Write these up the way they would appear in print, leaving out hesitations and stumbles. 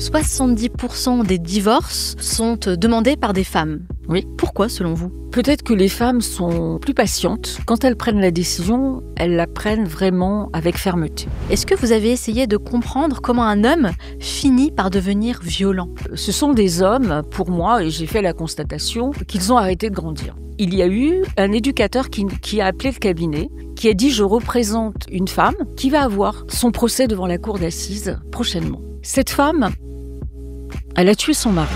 70% des divorces sont demandés par des femmes. Oui. Pourquoi, selon vous ? Peut-être que les femmes sont plus patientes. Quand elles prennent la décision, elles la prennent vraiment avec fermeté. Est-ce que vous avez essayé de comprendre comment un homme finit par devenir violent ? Ce sont des hommes, pour moi, et j'ai fait la constatation, qu'ils ont arrêté de grandir. Il y a eu un éducateur qui a appelé le cabinet, qui a dit « Je représente une femme qui va avoir son procès devant la cour d'assises prochainement ». Cette femme, elle a tué son mari.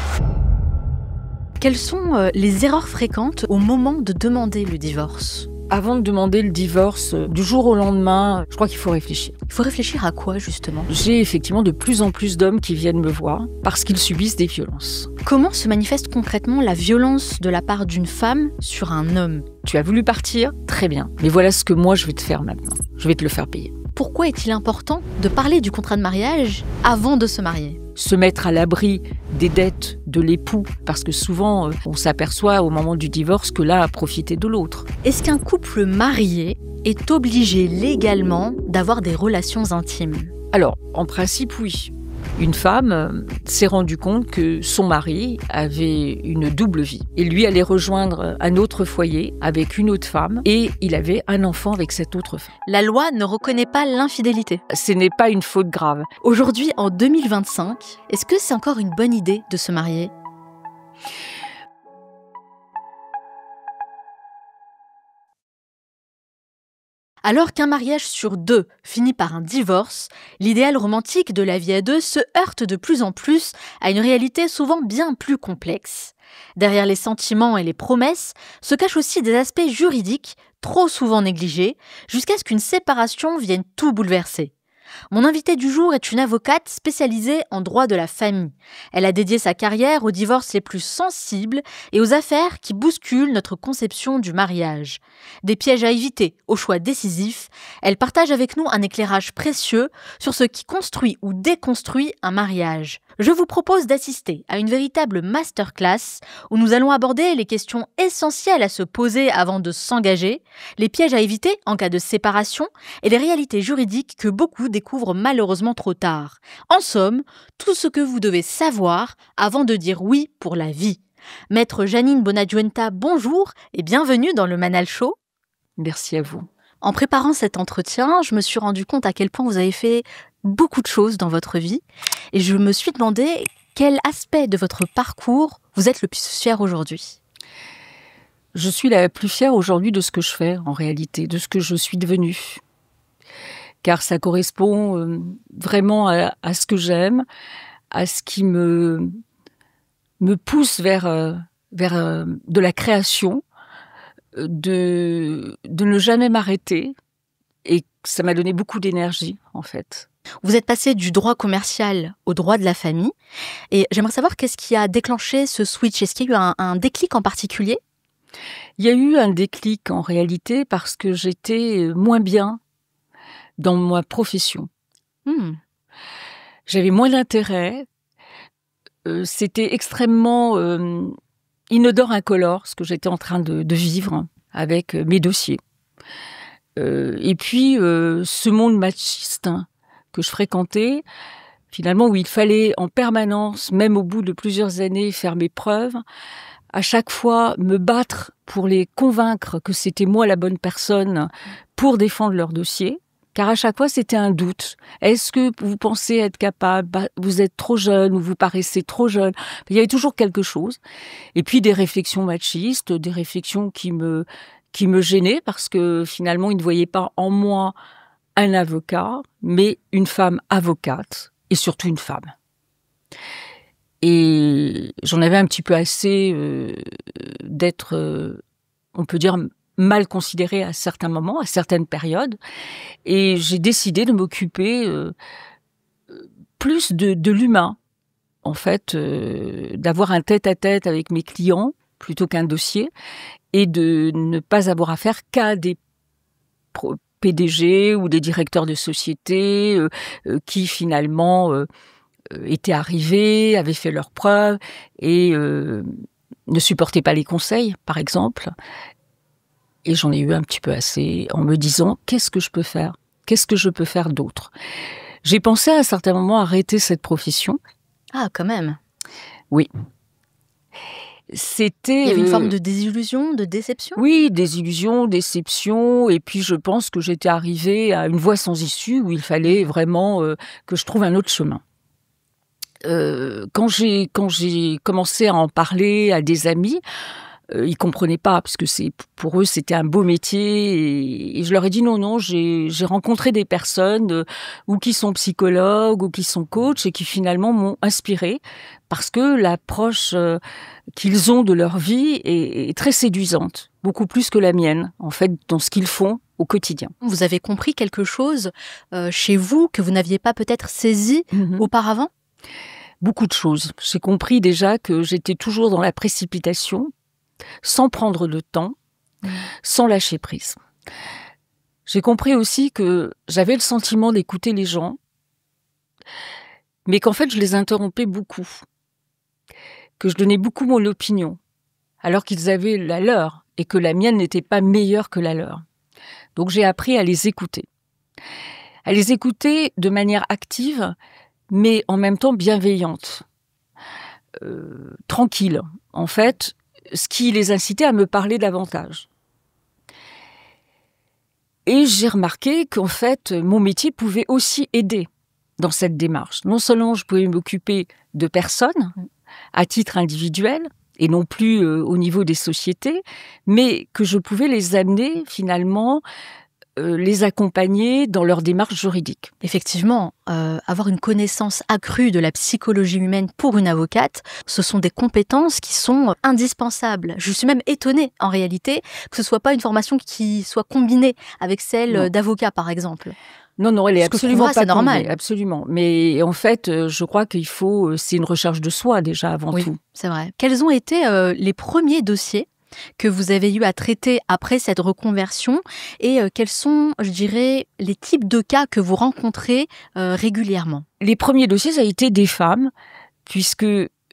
Quelles sont les erreurs fréquentes au moment de demander le divorce ? Avant de demander le divorce, du jour au lendemain, je crois qu'il faut réfléchir. Il faut réfléchir à quoi, justement ? J'ai effectivement de plus en plus d'hommes qui viennent me voir parce qu'ils subissent des violences. Comment se manifeste concrètement la violence de la part d'une femme sur un homme ? Tu as voulu partir ? Très bien. Mais voilà ce que moi je vais te faire maintenant. Je vais te le faire payer. Pourquoi est-il important de parler du contrat de mariage avant de se marier ? Se mettre à l'abri des dettes de l'époux, parce que souvent on s'aperçoit au moment du divorce que l'un a profité de l'autre. Est-ce qu'un couple marié est obligé légalement d'avoir des relations intimes ? Alors, en principe, oui. Une femme s'est rendue compte que son mari avait une double vie. Il lui allait rejoindre un autre foyer avec une autre femme et il avait un enfant avec cette autre femme. La loi ne reconnaît pas l'infidélité. Ce n'est pas une faute grave. Aujourd'hui, en 2025, est-ce que c'est encore une bonne idée de se marier ? Alors qu'un mariage sur 2 finit par un divorce, l'idéal romantique de la vie à 2 se heurte de plus en plus à une réalité souvent bien plus complexe. Derrière les sentiments et les promesses se cachent aussi des aspects juridiques trop souvent négligés, jusqu'à ce qu'une séparation vienne tout bouleverser. Mon invitée du jour est une avocate spécialisée en droit de la famille. Elle a dédié sa carrière aux divorces les plus sensibles et aux affaires qui bousculent notre conception du mariage. Des pièges à éviter aux choix décisifs, elle partage avec nous un éclairage précieux sur ce qui construit ou déconstruit un mariage. Je vous propose d'assister à une véritable masterclass où nous allons aborder les questions essentielles à se poser avant de s'engager, les pièges à éviter en cas de séparation et les réalités juridiques que beaucoup découvrent malheureusement trop tard. En somme, tout ce que vous devez savoir avant de dire oui pour la vie. Maître Janine Bonadjuenta, bonjour et bienvenue dans le Manal Show. Merci à vous. En préparant cet entretien, je me suis rendu compte à quel point vous avez fait beaucoup de choses dans votre vie et je me suis demandé quel aspect de votre parcours vous êtes le plus fier aujourd'hui. Je suis la plus fière aujourd'hui de ce que je fais en réalité, de ce que je suis devenue. Car ça correspond vraiment à ce que j'aime, à ce qui me pousse vers de la création, de ne jamais m'arrêter. Et ça m'a donné beaucoup d'énergie, en fait. Vous êtes passé du droit commercial au droit de la famille. Et j'aimerais savoir qu'est-ce qui a déclenché ce switch. Est-ce qu'il y a eu un déclic en particulier ? Il y a eu un déclic en réalité parce que j'étais moins bien dans ma profession. J'avais moins d'intérêt. C'était extrêmement inodore, incolore, ce que j'étais en train de vivre avec mes dossiers. Et puis, ce monde machiste que je fréquentais, finalement, où il fallait en permanence, même au bout de plusieurs années, faire mes preuves, à chaque fois me battre pour les convaincre que c'était moi la bonne personne pour défendre leur dossier. Car à chaque fois, c'était un doute. Est-ce que vous pensez être capable ? Vous êtes trop jeune ou vous paraissez trop jeune. Il y avait toujours quelque chose. Et puis des réflexions machistes, des réflexions qui me gênaient parce que finalement, ils ne voyaient pas en moi un avocat, mais une femme avocate et surtout une femme. Et j'en avais un petit peu assez d'être, on peut dire, mal considérée à certains moments, à certaines périodes. Et j'ai décidé de m'occuper plus de l'humain, en fait, d'avoir un tête-à-tête avec mes clients plutôt qu'un dossier, et de ne pas avoir affaire qu'à des PDG ou des directeurs de société qui finalement étaient arrivés, avaient fait leurs preuves et ne supportaient pas les conseils, par exemple. Et j'en ai eu un petit peu assez en me disant « Qu'est-ce que je peux faire ? Qu'est-ce que je peux faire d'autre ?» J'ai pensé à un certain moment arrêter cette profession. Ah, quand même. Oui. C'était... Il y avait une forme de désillusion, de déception? Oui, désillusion, déception, et puis je pense que j'étais arrivée à une voie sans issue où il fallait vraiment que je trouve un autre chemin. Quand j'ai commencé à en parler à des amis, ils comprenaient pas parce que pour eux c'était un beau métier, et je leur ai dit non, j'ai rencontré des personnes ou qui sont psychologues ou qui sont coachs et qui finalement m'ont inspirée parce que l'approche qu'ils ont de leur vie est très séduisante, beaucoup plus que la mienne en fait dans ce qu'ils font au quotidien. Vous avez compris quelque chose chez vous que vous n'aviez pas peut-être saisi auparavant? Beaucoup de choses. J'ai compris déjà que j'étais toujours dans la précipitation, sans prendre le temps, sans lâcher prise. J'ai compris aussi que j'avais le sentiment d'écouter les gens, mais qu'en fait je les interrompais beaucoup, que je donnais beaucoup mon opinion, alors qu'ils avaient la leur, et que la mienne n'était pas meilleure que la leur. Donc j'ai appris à les écouter de manière active, mais en même temps bienveillante, tranquille. En fait, ce qui les incitait à me parler davantage. Et j'ai remarqué qu'en fait, mon métier pouvait aussi aider dans cette démarche. Non seulement je pouvais m'occuper de personnes à titre individuel, et non plus au niveau des sociétés, mais que je pouvais les amener finalement, les accompagner dans leur démarche juridique. Effectivement, avoir une connaissance accrue de la psychologie humaine pour une avocate, ce sont des compétences qui sont indispensables. Je suis même étonnée, en réalité, que ce ne soit pas une formation qui soit combinée avec celle d'avocat, par exemple. Non, elle est absolument pas normal. Tombée, absolument. Mais en fait, je crois qu'il faut, c'est une recherche de soi déjà avant tout. Oui, c'est vrai. Quels ont été les premiers dossiers que vous avez eu à traiter après cette reconversion et quels sont, je dirais, les types de cas que vous rencontrez régulièrement? Les premiers dossiers, ça a été des femmes, puisque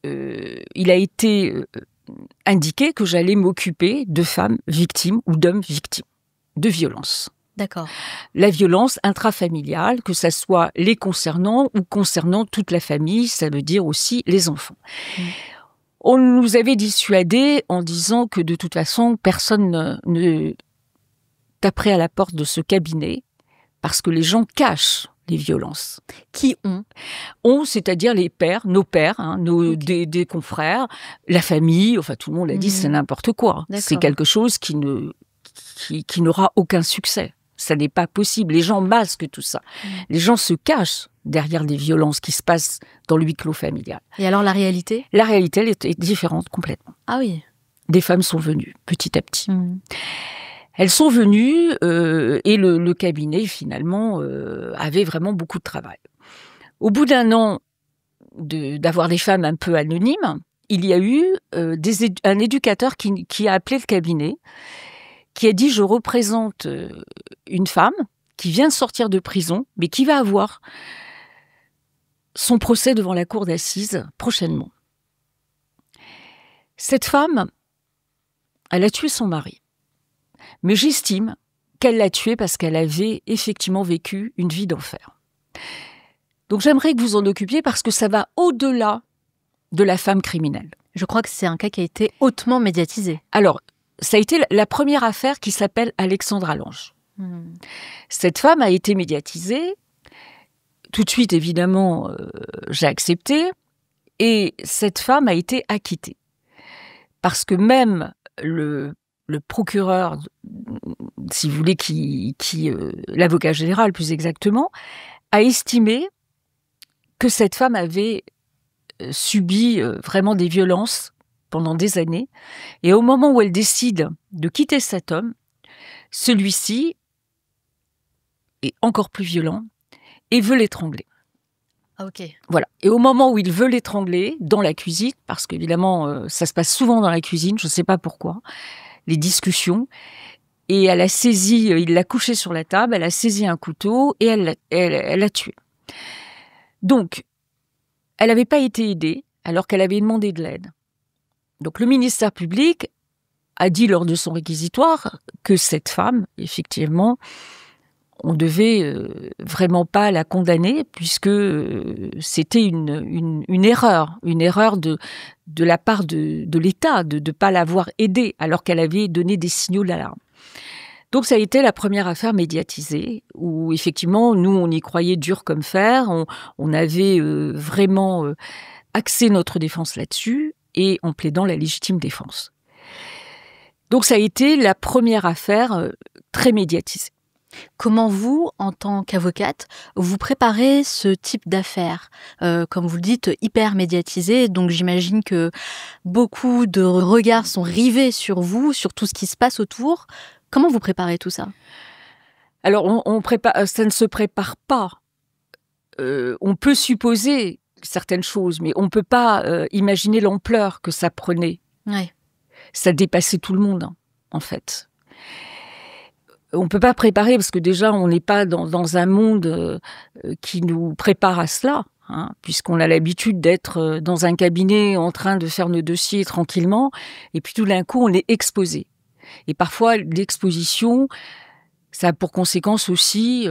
il a été indiqué que j'allais m'occuper de femmes victimes ou d'hommes victimes de violences. D'accord. La violence intrafamiliale, que ça soit les concernant ou concernant toute la famille, ça veut dire aussi les enfants. On nous avait dissuadés en disant que de toute façon, personne ne taperait à la porte de ce cabinet parce que les gens cachent les violences. Qui ont ? On, c'est-à-dire les pères, nos pères, des confrères, la famille, enfin tout le monde a dit c'est n'importe quoi. D'accord. C'est quelque chose qui n'aura aucun succès. Ça n'est pas possible. Les gens masquent tout ça. Les gens se cachent derrière des violences qui se passent dans le huis clos familial. Et alors la réalité ? La réalité, elle est différente complètement. Ah oui. Des femmes sont venues petit à petit. Elles sont venues et le cabinet, finalement, avait vraiment beaucoup de travail. Au bout d'un an d'avoir des femmes un peu anonymes, il y a eu un éducateur qui a appelé le cabinet, qui a dit « Je représente une femme qui vient de sortir de prison, mais qui va avoir son procès devant la cour d'assises prochainement. » Cette femme, elle a tué son mari. Mais j'estime qu'elle l'a tué parce qu'elle avait effectivement vécu une vie d'enfer. Donc j'aimerais que vous en occupiez parce que ça va au-delà de la femme criminelle. Je crois que c'est un cas qui a été hautement médiatisé. Alors, ça a été la première affaire qui s'appelle Alexandra Lange. Cette femme a été médiatisée. Tout de suite, évidemment, j'ai accepté. Et cette femme a été acquittée. Parce que même le procureur, si vous voulez, l'avocat général plus exactement, a estimé que cette femme avait subi vraiment des violences pendant des années. Et au moment où elle décide de quitter cet homme, celui-ci est encore plus violent et veut l'étrangler. Ah, ok. Voilà. Et au moment où il veut l'étrangler, dans la cuisine, parce qu'évidemment, ça se passe souvent dans la cuisine, je ne sais pas pourquoi, les discussions, et elle a saisi, il l'a couché sur la table, elle a saisi un couteau et elle l'a tué. Donc, elle n'avait pas été aidée alors qu'elle avait demandé de l'aide. Donc, le ministère public a dit lors de son réquisitoire que cette femme, effectivement, on devait vraiment pas la condamner puisque c'était une erreur de la part de l'État de ne pas l'avoir aidée alors qu'elle avait donné des signaux d'alarme. Donc ça a été la première affaire médiatisée où effectivement nous on y croyait dur comme fer, on avait vraiment axé notre défense là-dessus et en plaidant la légitime défense. Donc ça a été la première affaire très médiatisée. Comment vous, en tant qu'avocate, vous préparez ce type d'affaires, comme vous le dites, hyper médiatisées, donc j'imagine que beaucoup de regards sont rivés sur vous, sur tout ce qui se passe autour. Comment vous préparez tout ça? Alors, ça ne se prépare pas. On peut supposer certaines choses, mais on ne peut pas imaginer l'ampleur que ça prenait. Ouais. Ça dépassait tout le monde, en fait. On ne peut pas préparer parce que déjà, on n'est pas dans un monde qui nous prépare à cela, puisqu'on a l'habitude d'être dans un cabinet en train de faire nos dossiers tranquillement, et puis tout d'un coup, on est exposé. Et parfois, l'exposition, ça a pour conséquence aussi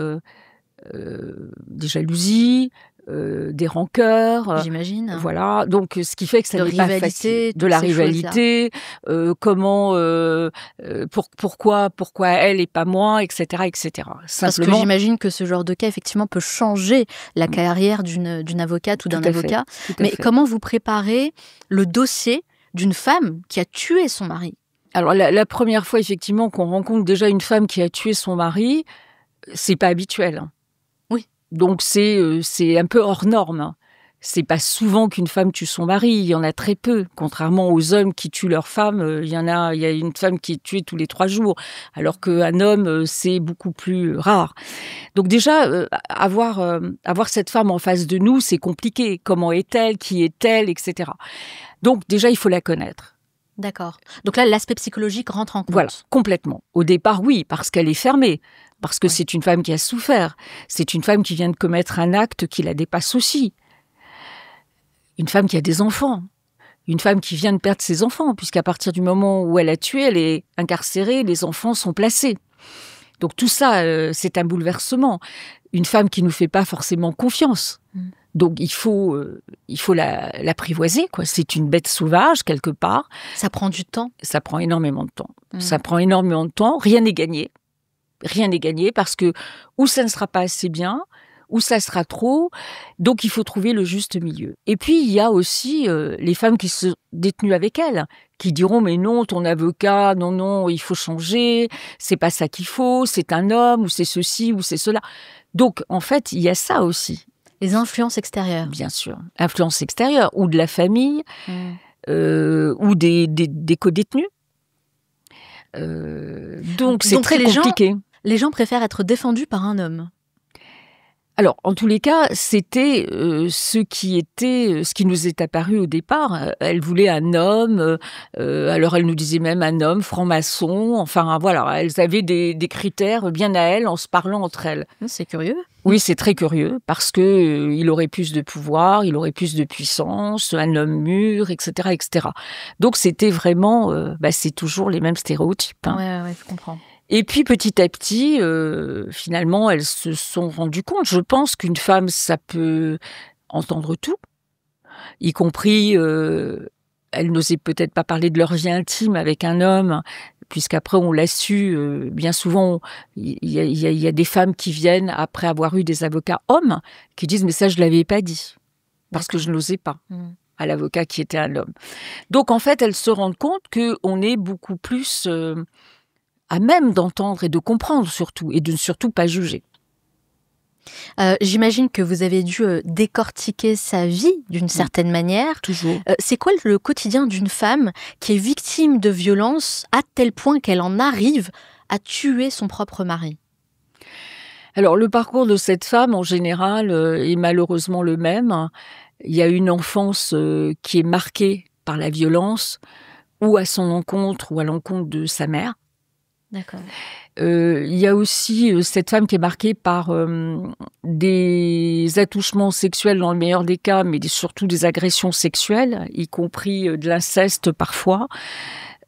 des jalousies, des rancœurs. J'imagine. Voilà, donc ce qui fait que ça n'est pas facile. De la rivalité, pourquoi elle et pas moi, etc., etc. Parce que j'imagine que ce genre de cas, effectivement, peut changer la carrière d'une avocate ou d'un avocat. Mais comment vous préparez le dossier d'une femme qui a tué son mari? Alors, la première fois, effectivement, qu'on rencontre déjà une femme qui a tué son mari, c'est pas habituel. Oui. Donc, c'est un peu hors norme. C'est pas souvent qu'une femme tue son mari. Il y en a très peu. Contrairement aux hommes qui tuent leur femme, il y a une femme qui est tuée tous les 3 jours. Alors qu'un homme, c'est beaucoup plus rare. Donc, déjà, avoir cette femme en face de nous, c'est compliqué. Comment est-elle? Qui est-elle? Etc. Donc, déjà, il faut la connaître. D'accord. Donc là, l'aspect psychologique rentre en compte. Voilà, complètement. Au départ, oui, parce qu'elle est fermée, parce que c'est une femme qui a souffert, c'est une femme qui vient de commettre un acte qui la dépasse aussi. Une femme qui a des enfants, une femme qui vient de perdre ses enfants, puisqu'à partir du moment où elle a tué, elle est incarcérée, les enfants sont placés. Donc tout ça, c'est un bouleversement. Une femme qui ne nous fait pas forcément confiance. Donc il faut l'apprivoiser, quoi. C'est une bête sauvage quelque part. Ça prend du temps. Ça prend énormément de temps. Ça prend énormément de temps. Rien n'est gagné. Rien n'est gagné parce que ou ça ne sera pas assez bien, ou ça sera trop. Donc il faut trouver le juste milieu. Et puis il y a aussi les femmes qui sont détenues avec elle, qui diront mais non, ton avocat, non, il faut changer. C'est pas ça qu'il faut. C'est un homme ou c'est ceci ou c'est cela. Donc en fait il y a ça aussi. Les influences extérieures. Bien sûr. Influences extérieures, ou de la famille, ou des co-détenus. Donc c'est très compliqué. Les gens préfèrent être défendus par un homme. Alors, en tous les cas, c'était ce qui nous est apparu au départ. Elle voulait un homme, alors elle nous disait même un homme franc-maçon. Enfin, voilà, elles avaient des critères bien à elles en se parlant entre elles. C'est curieux. Oui, c'est très curieux parce que il aurait plus de pouvoir, il aurait plus de puissance, un homme mûr, etc., etc. Donc c'était vraiment, c'est toujours les mêmes stéréotypes. Ouais, je comprends. Et puis petit à petit, finalement, elles se sont rendues compte. Je pense qu'une femme, ça peut entendre tout, y compris, elles n'osaient peut-être pas parler de leur vie intime avec un homme, puisqu'après on l'a su, bien souvent, il y a des femmes qui viennent après avoir eu des avocats hommes qui disent mais ça je l'avais pas dit parce que je n'osais pas à l'avocat qui était un homme. Donc en fait, elles se rendent compte que on est beaucoup plus à même d'entendre et de comprendre surtout, et de ne surtout pas juger. J'imagine que vous avez dû décortiquer sa vie d'une certaine manière. Toujours. C'est quoi le quotidien d'une femme qui est victime de violence à tel point qu'elle en arrive à tuer son propre mari? Alors, le parcours de cette femme, en général, est malheureusement le même. Il y a une enfance qui est marquée par la violence, ou à son encontre, ou à l'encontre de sa mère. D'accord. Il y a aussi cette femme qui est marquée par des attouchements sexuels dans le meilleur des cas, mais surtout des agressions sexuelles, y compris de l'inceste parfois.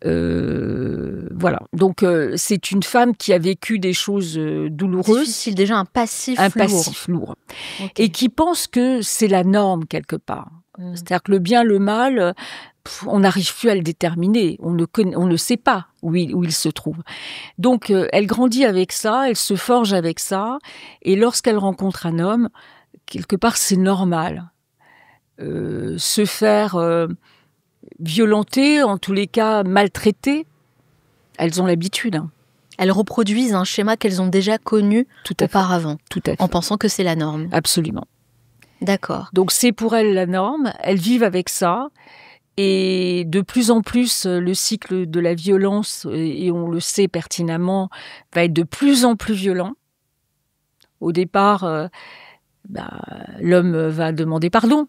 Voilà. Donc, c'est une femme qui a vécu des choses douloureuses. Difficile, déjà un passif lourd. Okay. Et qui pense que c'est la norme quelque part. C'est-à-dire que le bien, le mal, on n'arrive plus à le déterminer. On ne sait pas où il se trouve. Donc, elle grandit avec ça, elle se forge avec ça. Et lorsqu'elle rencontre un homme, quelque part, c'est normal. Se faire violenter, en tous les cas maltraiter, elles ont l'habitude. Elles reproduisent un schéma qu'elles ont déjà connu auparavant, en pensant que c'est la norme. Absolument. D'accord. Donc c'est pour elles la norme, elles vivent avec ça, et de plus en plus, le cycle de la violence, et on le sait pertinemment, va être de plus en plus violent. Au départ, l'homme va demander pardon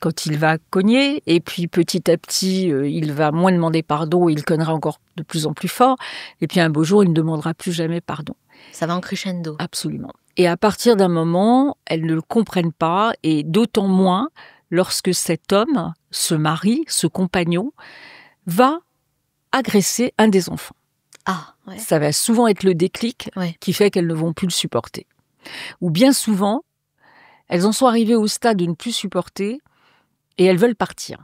quand il va cogner, et puis petit à petit, il va moins demander pardon, il cognera encore de plus en plus fort, et puis un beau jour, il ne demandera plus jamais pardon. Ça va en crescendo. Absolument. Et à partir d'un moment, elles ne le comprennent pas, et d'autant moins lorsque cet homme, ce mari, ce compagnon, va agresser un des enfants. Ah, ouais. Ça va souvent être le déclic qui fait qu'elles ne vont plus le supporter. Ou bien souvent, elles en sont arrivées au stade de ne plus supporter, et elles veulent partir.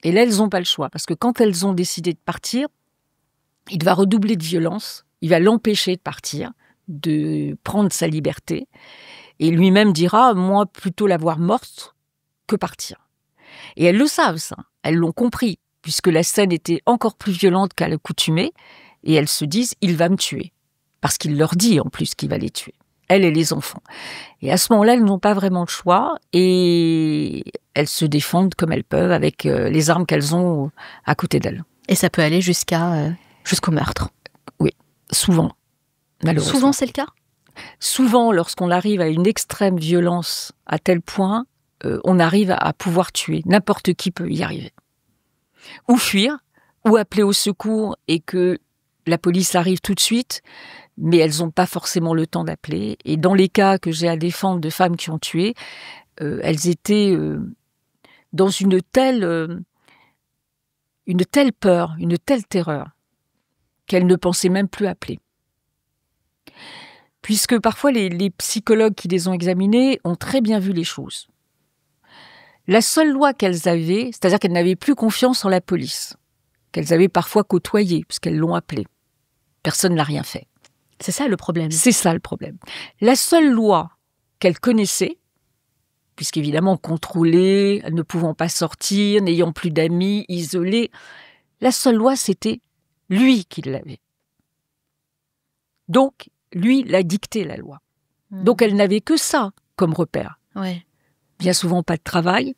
Et là, elles n'ont pas le choix. Parce que quand elles ont décidé de partir, il va redoubler de violence. Il va l'empêcher de partir, de prendre sa liberté. Et lui-même dira, moi, plutôt la voir morte que partir. Et elles le savent, ça. Elles l'ont compris, puisque la scène était encore plus violente qu'à l'accoutumée. Et elles se disent, il va me tuer. Parce qu'il leur dit, en plus, qu'il va les tuer. Elle et les enfants. Et à ce moment-là, elles n'ont pas vraiment le choix et elles se défendent comme elles peuvent avec les armes qu'elles ont à côté d'elles. Et ça peut aller jusqu'au meurtre. Oui, souvent, malheureusement. Souvent, c'est le cas ? Souvent, lorsqu'on arrive à une extrême violence à tel point, on arrive à pouvoir tuer. N'importe qui peut y arriver. Ou fuir, ou appeler au secours et que la police arrive tout de suite, mais elles n'ont pas forcément le temps d'appeler. Et dans les cas que j'ai à défendre de femmes qui ont tué, elles étaient dans une telle peur, une telle terreur, qu'elles ne pensaient même plus appeler. Puisque parfois les psychologues qui les ont examinées ont très bien vu les choses. La seule loi qu'elles avaient, c'est-à-dire qu'elles n'avaient plus confiance en la police, qu'elles avaient parfois côtoyée, puisqu'elles l'ont appelée. Personne n'a rien fait. C'est ça le problème. C'est ça le problème. La seule loi qu'elles connaissaient, puisqu'évidemment contrôlées, ne pouvant pas sortir, n'ayant plus d'amis, isolées, la seule loi, c'était lui qui l'avait. Donc, lui l'a dicté, la loi. Donc, elles n'avaient que ça comme repère. Ouais. Bien souvent, pas de travail,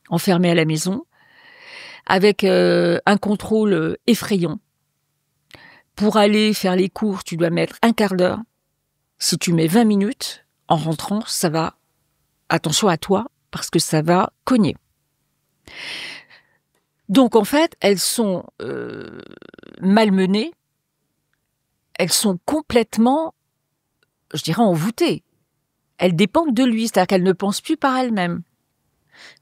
enfermées à la maison, avec un contrôle effrayant. Pour aller faire les cours, tu dois mettre un quart d'heure. Si tu mets 20 minutes, en rentrant, ça va... Attention à toi, parce que ça va cogner. Donc, en fait, elles sont malmenées. Elles sont complètement, je dirais, envoûtées. Elles dépendent de lui, c'est-à-dire qu'elles ne pensent plus par elles-mêmes.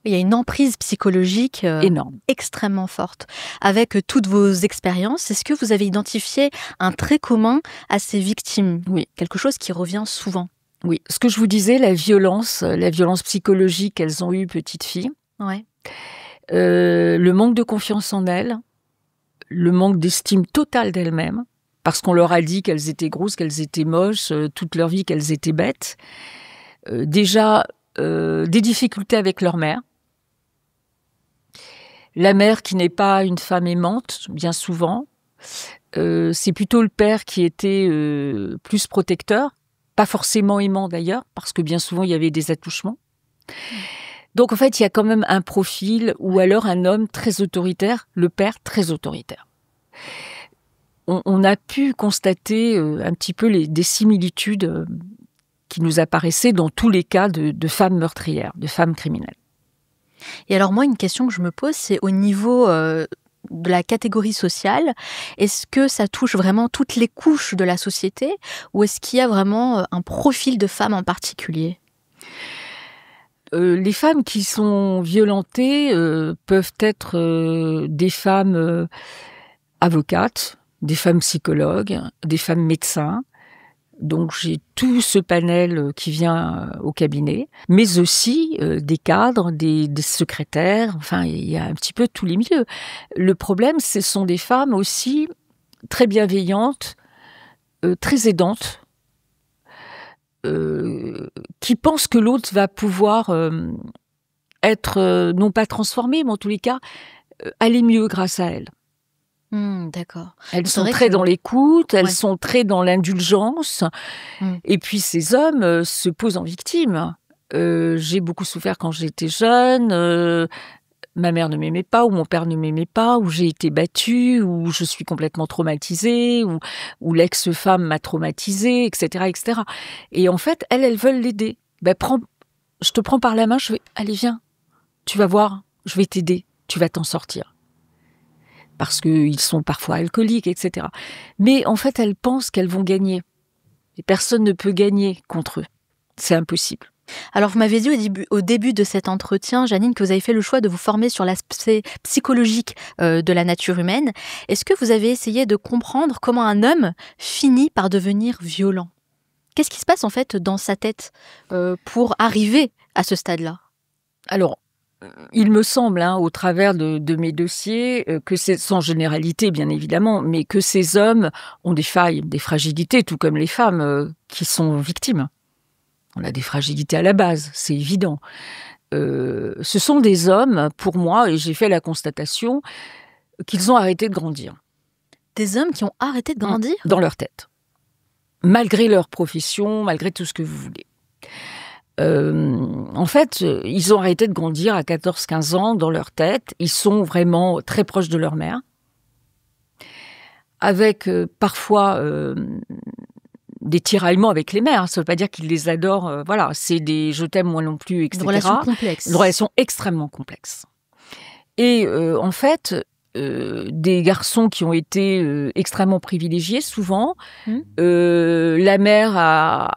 Il y a une emprise psychologique énorme, extrêmement forte. Avec toutes vos expériences, est-ce que vous avez identifié un trait commun à ces victimes ? Oui. Quelque chose qui revient souvent. Oui. Ce que je vous disais, la violence psychologique qu'elles ont eue petites filles, ouais. Le manque de confiance en elles, le manque d'estime totale d'elles-mêmes, parce qu'on leur a dit qu'elles étaient grosses, qu'elles étaient moches, toute leur vie qu'elles étaient bêtes. Déjà, des difficultés avec leur mère. La mère qui n'est pas une femme aimante, bien souvent. C'est plutôt le père qui était plus protecteur, pas forcément aimant d'ailleurs, parce que bien souvent il y avait des attouchements. Donc en fait, il y a quand même un profil, ou alors un homme très autoritaire, le père très autoritaire. On a pu constater un petit peu des similitudes qui nous apparaissaient dans tous les cas de femmes meurtrières, de femmes criminelles. Et alors moi, une question que je me pose, c'est au niveau de la catégorie sociale, est-ce que ça touche vraiment toutes les couches de la société, ou est-ce qu'il y a vraiment un profil de femme en particulier ? Les femmes qui sont violentées peuvent être des femmes avocates, des femmes psychologues, des femmes médecins. Donc j'ai tout ce panel qui vient au cabinet, mais aussi des cadres, des secrétaires, enfin il y a un petit peu tous les milieux. Le problème, ce sont des femmes aussi très bienveillantes, très aidantes, qui pensent que l'autre va pouvoir être, non pas transformée, mais en tous les cas, aller mieux grâce à elle. D'accord. Elles sont très dans l'écoute, elles sont très dans l'indulgence. Et puis ces hommes se posent en victime. J'ai beaucoup souffert quand j'étais jeune. Ma mère ne m'aimait pas, ou mon père ne m'aimait pas, ou j'ai été battue, ou je suis complètement traumatisée, ou l'ex-femme m'a traumatisée, etc., etc. Et en fait, elles veulent l'aider. Je te prends par la main, allez, viens, tu vas voir, je vais t'aider, tu vas t'en sortir. Parce qu'ils sont parfois alcooliques, etc. Mais en fait, elles pensent qu'elles vont gagner. Et personne ne peut gagner contre eux. C'est impossible. Alors, vous m'avez dit au début de cet entretien, Jeannine, que vous avez fait le choix de vous former sur l'aspect psychologique de la nature humaine. Est-ce que vous avez essayé de comprendre comment un homme finit par devenir violent ? Qu'est-ce qui se passe en fait dans sa tête pour arriver à ce stade-là ? Alors, il me semble, au travers de mes dossiers, que c'est sans généralité, bien évidemment, mais que ces hommes ont des failles, des fragilités, tout comme les femmes qui sont victimes. On a des fragilités à la base, c'est évident. Ce sont des hommes, pour moi, et j'ai fait la constatation, qu'ils ont arrêté de grandir. Des hommes qui ont arrêté de grandir ? Dans leur tête. Malgré leur profession, malgré tout ce que vous voulez. En fait, ils ont arrêté de grandir à 14-15 ans dans leur tête. Ils sont vraiment très proches de leur mère. Avec parfois des tiraillements avec les mères. Ça ne veut pas dire qu'ils les adorent. Voilà, c'est des « je t'aime, moi non plus », etc. Une relation complexe. Une relation extrêmement complexe. Et en fait, des garçons qui ont été extrêmement privilégiés, souvent, la mère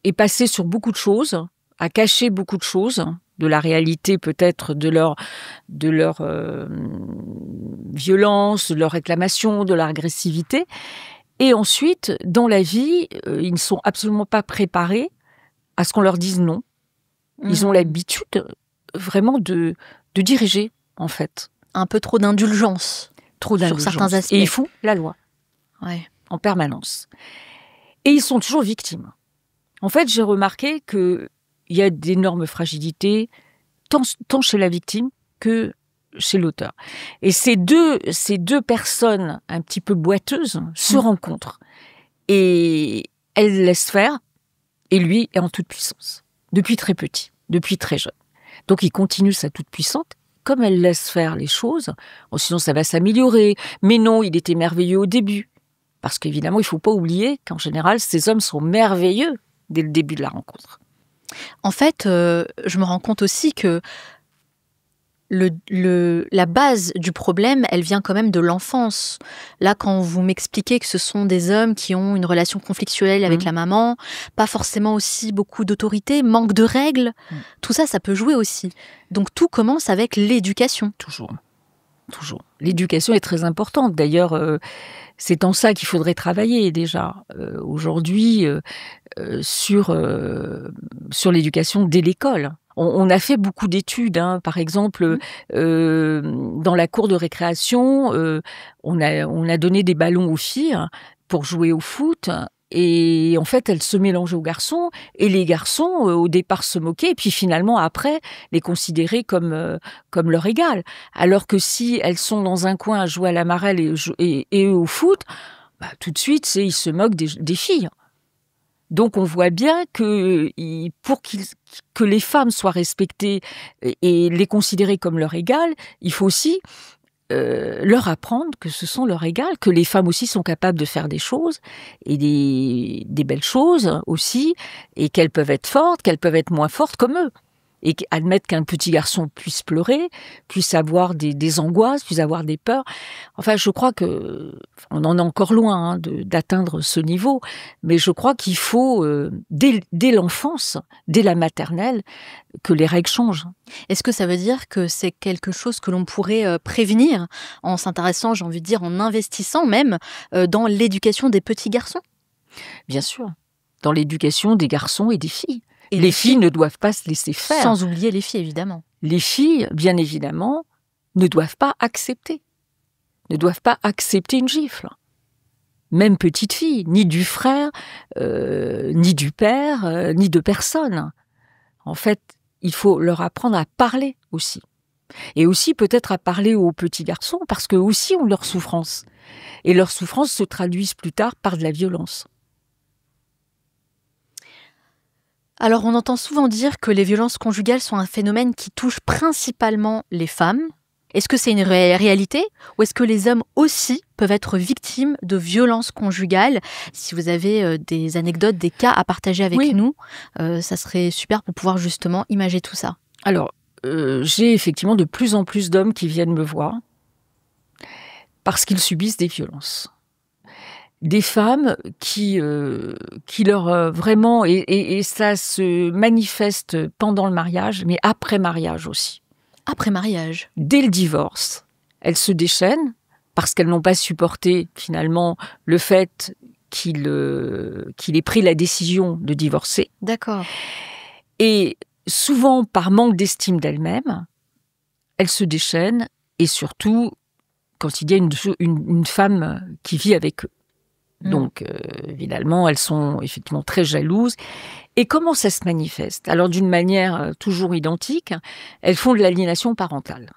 est passée sur beaucoup de choses, a caché beaucoup de choses, de la réalité peut-être de leur violence, de leur réclamation, de leur agressivité. Et ensuite, dans la vie, ils ne sont absolument pas préparés à ce qu'on leur dise non. Ils ont l'habitude vraiment de diriger, en fait. Un peu trop d'indulgence. Trop d'indulgence. Sur certains aspects. Et ils font la loi. Ouais. En permanence. Et ils sont toujours victimes. En fait, j'ai remarqué qu'il y a d'énormes fragilités, tant chez la victime que chez l'auteur. Et ces deux personnes un petit peu boiteuses se rencontrent. Et elles laissent faire, et lui est en toute puissance. Depuis très petit, depuis très jeune. Donc il continue sa toute puissance. Comme elle laisse faire les choses, sinon ça va s'améliorer. Mais non, il était merveilleux au début. Parce qu'évidemment, il ne faut pas oublier qu'en général, ces hommes sont merveilleux dès le début de la rencontre. En fait, je me rends compte aussi que la base du problème, elle vient quand même de l'enfance. Là, quand vous m'expliquez que ce sont des hommes qui ont une relation conflictuelle avec la maman, pas forcément aussi beaucoup d'autorité, manque de règles, tout ça, ça peut jouer aussi. Donc tout commence avec l'éducation. Toujours. L'éducation est très importante. D'ailleurs, c'est en ça qu'il faudrait travailler déjà aujourd'hui sur l'éducation dès l'école. On a fait beaucoup d'études, par exemple, dans la cour de récréation, on a donné des ballons aux filles pour jouer au foot. Et en fait, elles se mélangeaient aux garçons, et les garçons, au départ, se moquaient, et puis finalement, après, les considéraient comme leur égal. Alors que si elles sont dans un coin à jouer à la marelle et eux au foot, tout de suite, ils se moquent des filles. Donc on voit bien que pour que les femmes soient respectées et les considérées comme leur égal, il faut aussi leur apprendre que ce sont leur égal, que les femmes aussi sont capables de faire des choses, et des belles choses aussi, et qu'elles peuvent être fortes, qu'elles peuvent être moins fortes comme eux. et admettre qu'un petit garçon puisse pleurer, puisse avoir des angoisses, puisse avoir des peurs. Enfin, je crois que on en est encore loin d'atteindre ce niveau, mais je crois qu'il faut, dès l'enfance, dès la maternelle, que les règles changent. Est-ce que ça veut dire que c'est quelque chose que l'on pourrait prévenir en s'intéressant, j'ai envie de dire, en investissant même dans l'éducation des petits garçons ? Bien sûr, dans l'éducation des garçons et des filles. Et les filles ne doivent pas se laisser faire. Sans oublier les filles, évidemment. Les filles, bien évidemment, ne doivent pas accepter une gifle. Même petite fille, ni du frère, ni du père, ni de personne. En fait, il faut leur apprendre à parler aussi. Et aussi peut-être à parler aux petits garçons, parce qu'eux aussi ont leurs souffrances. Et leurs souffrances se traduisent plus tard par de la violence. Alors, on entend souvent dire que les violences conjugales sont un phénomène qui touche principalement les femmes. Est-ce que c'est une réalité ou est-ce que les hommes aussi peuvent être victimes de violences conjugales ? Si vous avez des anecdotes, des cas à partager avec nous, ça serait super pour pouvoir justement imager tout ça. Alors, j'ai effectivement de plus en plus d'hommes qui viennent me voir parce qu'ils subissent des violences. Des femmes qui leur vraiment, et ça se manifeste pendant le mariage, mais après mariage aussi. Après mariage. Dès le divorce, elles se déchaînent parce qu'elles n'ont pas supporté finalement le fait qu'il ait pris la décision de divorcer. D'accord. Et souvent, par manque d'estime d'elles-mêmes, elles se déchaînent, et surtout quand il y a une femme qui vit avec eux. Donc, évidemment, elles sont effectivement très jalouses. Et comment ça se manifeste ? Alors, d'une manière toujours identique, elles font de l'aliénation parentale.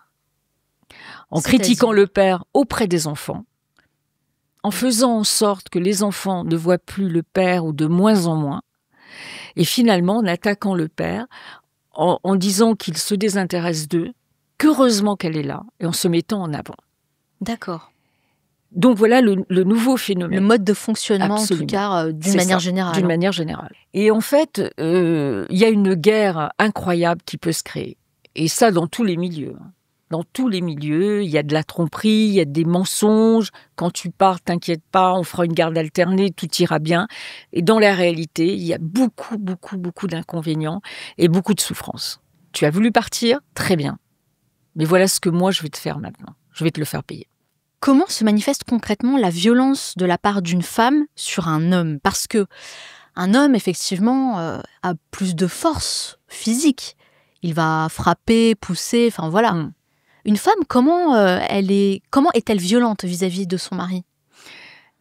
En critiquant le père auprès des enfants, en faisant en sorte que les enfants ne voient plus le père ou de moins en moins, et finalement en attaquant le père, en disant qu'il se désintéresse d'eux, qu'heureusement qu'elle est là, et en se mettant en avant. D'accord. Donc voilà le nouveau phénomène. Le mode de fonctionnement, Absolument. En tout cas, d'une manière générale. D'une manière générale. Et en fait, il y a une guerre incroyable qui peut se créer. Et ça, dans tous les milieux. Dans tous les milieux, il y a de la tromperie, il y a des mensonges. Quand tu pars, t'inquiète pas, on fera une garde alternée, tout ira bien. Et dans la réalité, il y a beaucoup, beaucoup, beaucoup d'inconvénients et beaucoup de souffrances. Tu as voulu partir ? Très bien. Mais voilà ce que moi, je vais te faire maintenant. Je vais te le faire payer. Comment se manifeste concrètement la violence de la part d'une femme sur un homme ? Parce que un homme, effectivement, a plus de force physique. Il va frapper, pousser, enfin voilà. Une femme, comment est-elle violente vis-à-vis de son mari ?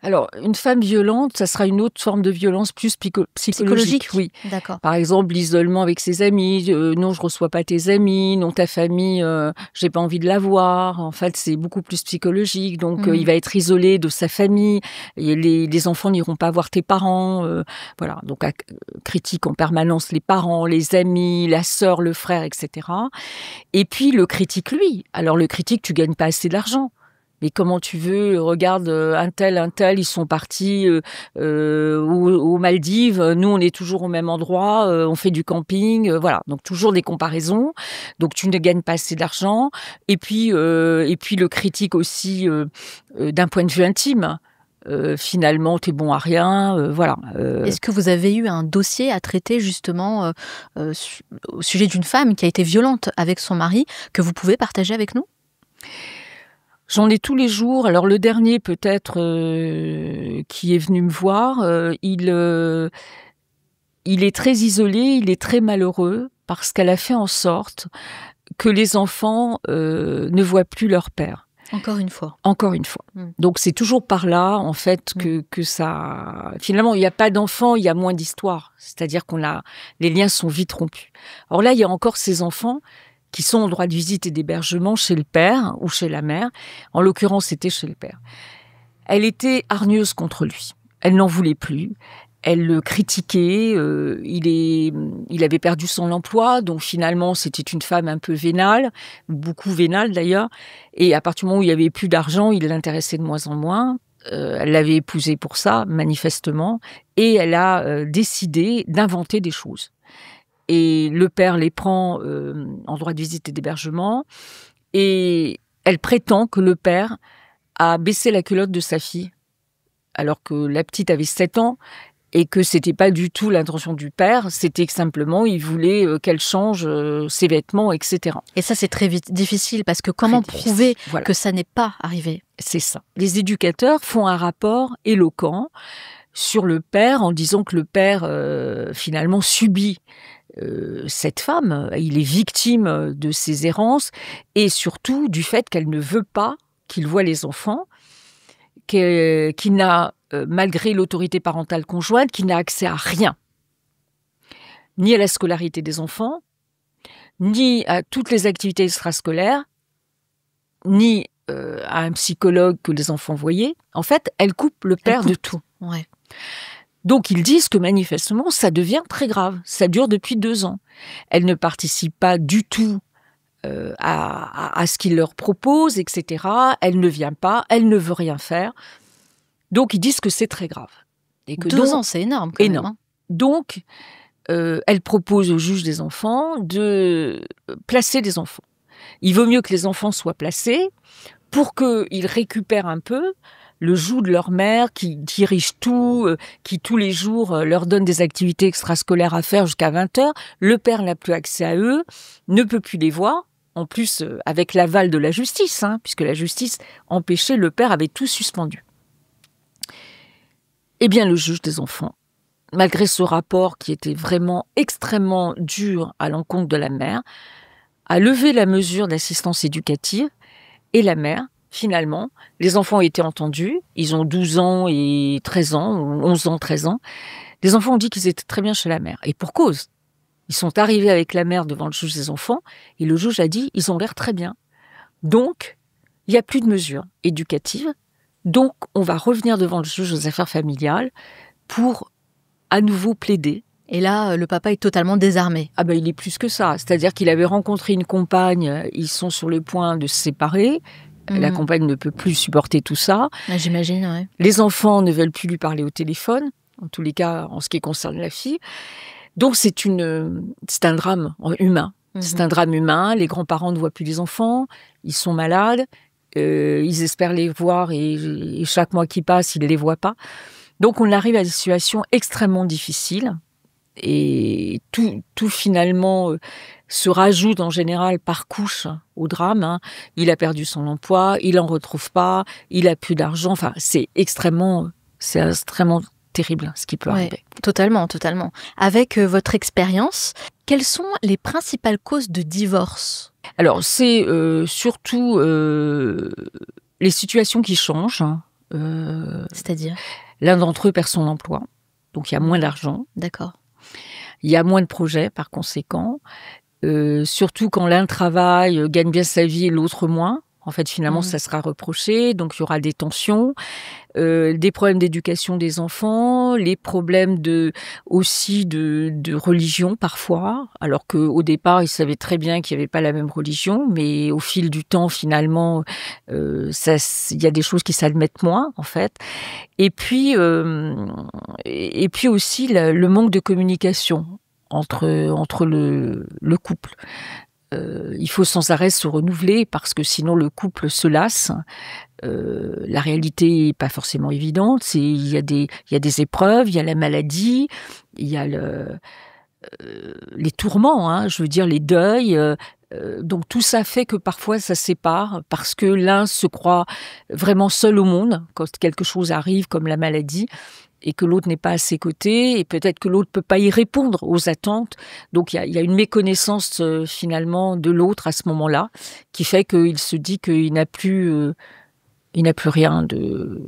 Alors, une femme violente, ça sera une autre forme de violence plus psychologique. Oui. D'accord. Par exemple, l'isolement avec ses amis. Non, je reçois pas tes amis. Non, ta famille, j'ai pas envie de la voir. En fait, c'est beaucoup plus psychologique. Donc, il va être isolé de sa famille. Et les enfants n'iront pas voir tes parents. Voilà. Donc, critique en permanence les parents, les amis, la sœur, le frère, etc. Et puis, le critique, lui. Alors, le critique, tu gagnes pas assez d'argent. Mais comment tu veux, regarde, un tel, ils sont partis aux Maldives, nous on est toujours au même endroit, on fait du camping, voilà. Donc toujours des comparaisons, donc tu ne gagnes pas assez d'argent. Et puis le critique aussi d'un point de vue intime. Finalement, t'es bon à rien, voilà. Est-ce que vous avez eu un dossier à traiter justement au sujet d'une femme qui a été violente avec son mari, que vous pouvez partager avec nous ? J'en ai tous les jours. Alors le dernier peut-être qui est venu me voir, il est très isolé, il est très malheureux parce qu'elle a fait en sorte que les enfants ne voient plus leur père. Encore une fois. Encore une fois. Donc c'est toujours par là en fait que ça. Finalement, il n'y a pas d'enfants, il y a moins d'histoires. C'est-à-dire les liens sont vite rompus. Or là, il y a encore ces enfants qui sont en droit de visite et d'hébergement chez le père ou chez la mère. En l'occurrence, c'était chez le père. Elle était hargneuse contre lui. Elle n'en voulait plus. Elle le critiquait. Il avait perdu son emploi, donc finalement, c'était une femme un peu vénale, beaucoup vénale d'ailleurs. Et à partir du moment où il n'y avait plus d'argent, il l'intéressait de moins en moins. Elle l'avait épousé pour ça, manifestement. Et elle a décidé d'inventer des choses. et le père les prend en droit de visite et d'hébergement, et elle prétend que le père a baissé la culotte de sa fille, alors que la petite avait 7 ans, et que c'était pas du tout l'intention du père, c'était que simplement il voulait qu'elle change ses vêtements, etc. Et ça, c'est très difficile, parce que comment prouver voilà. que ça n'est pas arrivé? C'est ça. Les éducateurs font un rapport éloquent sur le père en disant que le père, finalement, subit cette femme. Il est victime de ses errances et surtout du fait qu'elle ne veut pas qu'il voie les enfants, qu'il n'a, malgré l'autorité parentale conjointe, qu'il n'a accès à rien. Ni à la scolarité des enfants, ni à toutes les activités extrascolaires, ni à un psychologue que les enfants voyaient. En fait, elle coupe le père de tout. Ouais. Donc, ils disent que manifestement, ça devient très grave. Ça dure depuis 2 ans. Elle ne participe pas du tout à ce qu'il leur propose, etc. Elle ne vient pas, elle ne veut rien faire. Donc, ils disent que c'est très grave. Et que 2 ans, c'est énorme quand même. Hein. Donc, elle propose au juge des enfants de placer des enfants. Il vaut mieux que les enfants soient placés pour qu'ils récupèrent un peu le joug de leur mère qui dirige tout, qui tous les jours leur donne des activités extrascolaires à faire jusqu'à 20h. Le père n'a plus accès à eux, ne peut plus les voir. En plus, avec l'aval de la justice, puisque la justice empêchait, le père avait tout suspendu. Eh bien, le juge des enfants, malgré ce rapport qui était vraiment extrêmement dur à l'encontre de la mère, a levé la mesure d'assistance éducative et la mère, finalement, les enfants ont été entendus, ils ont 12 ans et 13 ans, 11 ans, 13 ans. Les enfants ont dit qu'ils étaient très bien chez la mère. Et pour cause, ils sont arrivés avec la mère devant le juge des enfants et le juge a dit « ils ont l'air très bien ». Donc, il n'y a plus de mesures éducatives. Donc, on va revenir devant le juge aux affaires familiales pour à nouveau plaider. Et là, le papa est totalement désarmé. Ah ben, il est plus que ça. C'est-à-dire qu'il avait rencontré une compagne, ils sont sur le point de se séparer. La compagne ne peut plus supporter tout ça. Ah, j'imagine, ouais. Les enfants ne veulent plus lui parler au téléphone, en tous les cas, en ce qui concerne la fille. Donc, c'est un drame humain. C'est un drame humain. Les grands-parents ne voient plus les enfants. Ils sont malades. Ils espèrent les voir et chaque mois qui passe, ils ne les voient pas. Donc, on arrive à des situations extrêmement difficiles. Et tout finalement se rajoute en général par couche au drame. Il a perdu son emploi, il n'en retrouve pas, il n'a plus d'argent. Enfin, c'est extrêmement terrible ce qui peut arriver. Totalement. Avec votre expérience, quelles sont les principales causes de divorce? Alors, c'est surtout les situations qui changent. C'est-à-dire? L'un d'entre eux perd son emploi, donc il y a moins d'argent. D'accord. Il y a moins de projets, par conséquent. Surtout quand l'un travaille, gagne bien sa vie et l'autre moins. En fait, finalement, ça sera reproché. Donc, il y aura des tensions, des problèmes d'éducation des enfants, les problèmes aussi de religion, parfois. Alors qu'au départ, ils savaient très bien qu'il n'y avait pas la même religion. Mais au fil du temps, finalement, il y a des choses qui s'admettent moins, en fait. Et puis aussi, le manque de communication entre le couple. Il faut sans arrêt se renouveler parce que sinon le couple se lasse. La réalité n'est pas forcément évidente. Il y a des épreuves, il y a la maladie, il y a les tourments, je veux dire les deuils. Donc tout ça fait que parfois ça sépare parce que l'un se croit vraiment seul au monde quand quelque chose arrive comme la maladie et que l'autre n'est pas à ses côtés, et peut-être que l'autre ne peut pas y répondre aux attentes. Donc, il y a une méconnaissance, finalement, de l'autre à ce moment-là, qui fait qu'il se dit qu'il n'a plus rien de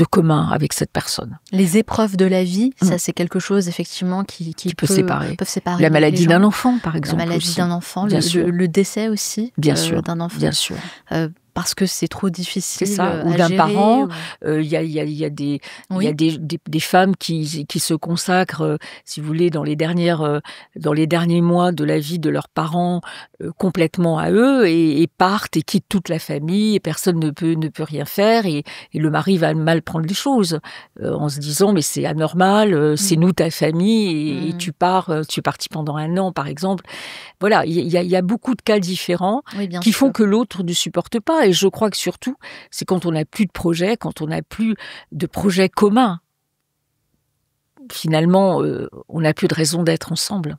commun avec cette personne. Les épreuves de la vie, ça, c'est quelque chose, effectivement, qui peuvent séparer. La maladie d'un enfant, par exemple. La maladie d'un enfant, le décès aussi bien sûr, d'un enfant. Bien sûr. Parce que c'est trop difficile C'est ça, à ou d'un gérer, parent. ou... Il y a Oui. des femmes qui se consacrent, si vous voulez, dans les derniers mois de la vie de leurs parents, complètement à eux, et partent et quittent toute la famille, et personne ne peut rien faire, et le mari va mal prendre les choses, en se disant mais c'est anormal, c'est nous ta famille, et tu es parti pendant 1 an par exemple. Voilà, il y a beaucoup de cas différents Oui, bien qui font sûr. que l'autre ne supporte pas. Et je crois que surtout, c'est quand on n'a plus de projet, quand on n'a plus de projet commun. Finalement, on n'a plus de raison d'être ensemble.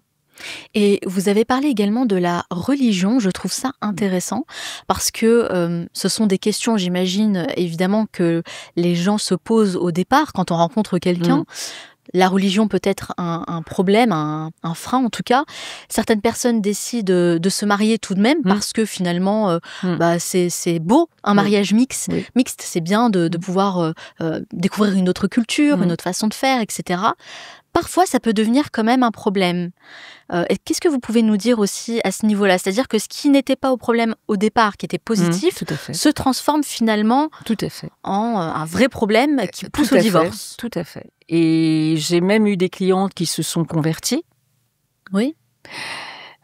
Et vous avez parlé également de la religion, je trouve ça intéressant, parce que ce sont des questions, j'imagine, évidemment, que les gens se posent au départ quand on rencontre quelqu'un. La religion peut être un problème, un frein en tout cas. Certaines personnes décident de se marier tout de même parce que finalement, c'est beau, un mariage mixte. Oui. Mixte, c'est bien de pouvoir découvrir une autre culture, une autre façon de faire, etc. Parfois, ça peut devenir quand même un problème. Et qu'est-ce que vous pouvez nous dire aussi à ce niveau-là? C'est-à-dire que ce qui n'était pas au problème au départ, qui était positif, Tout à fait. se transforme finalement Tout à fait. en un vrai problème qui pousse au divorce. Tout à fait. Et j'ai même eu des clientes qui se sont converties. Oui.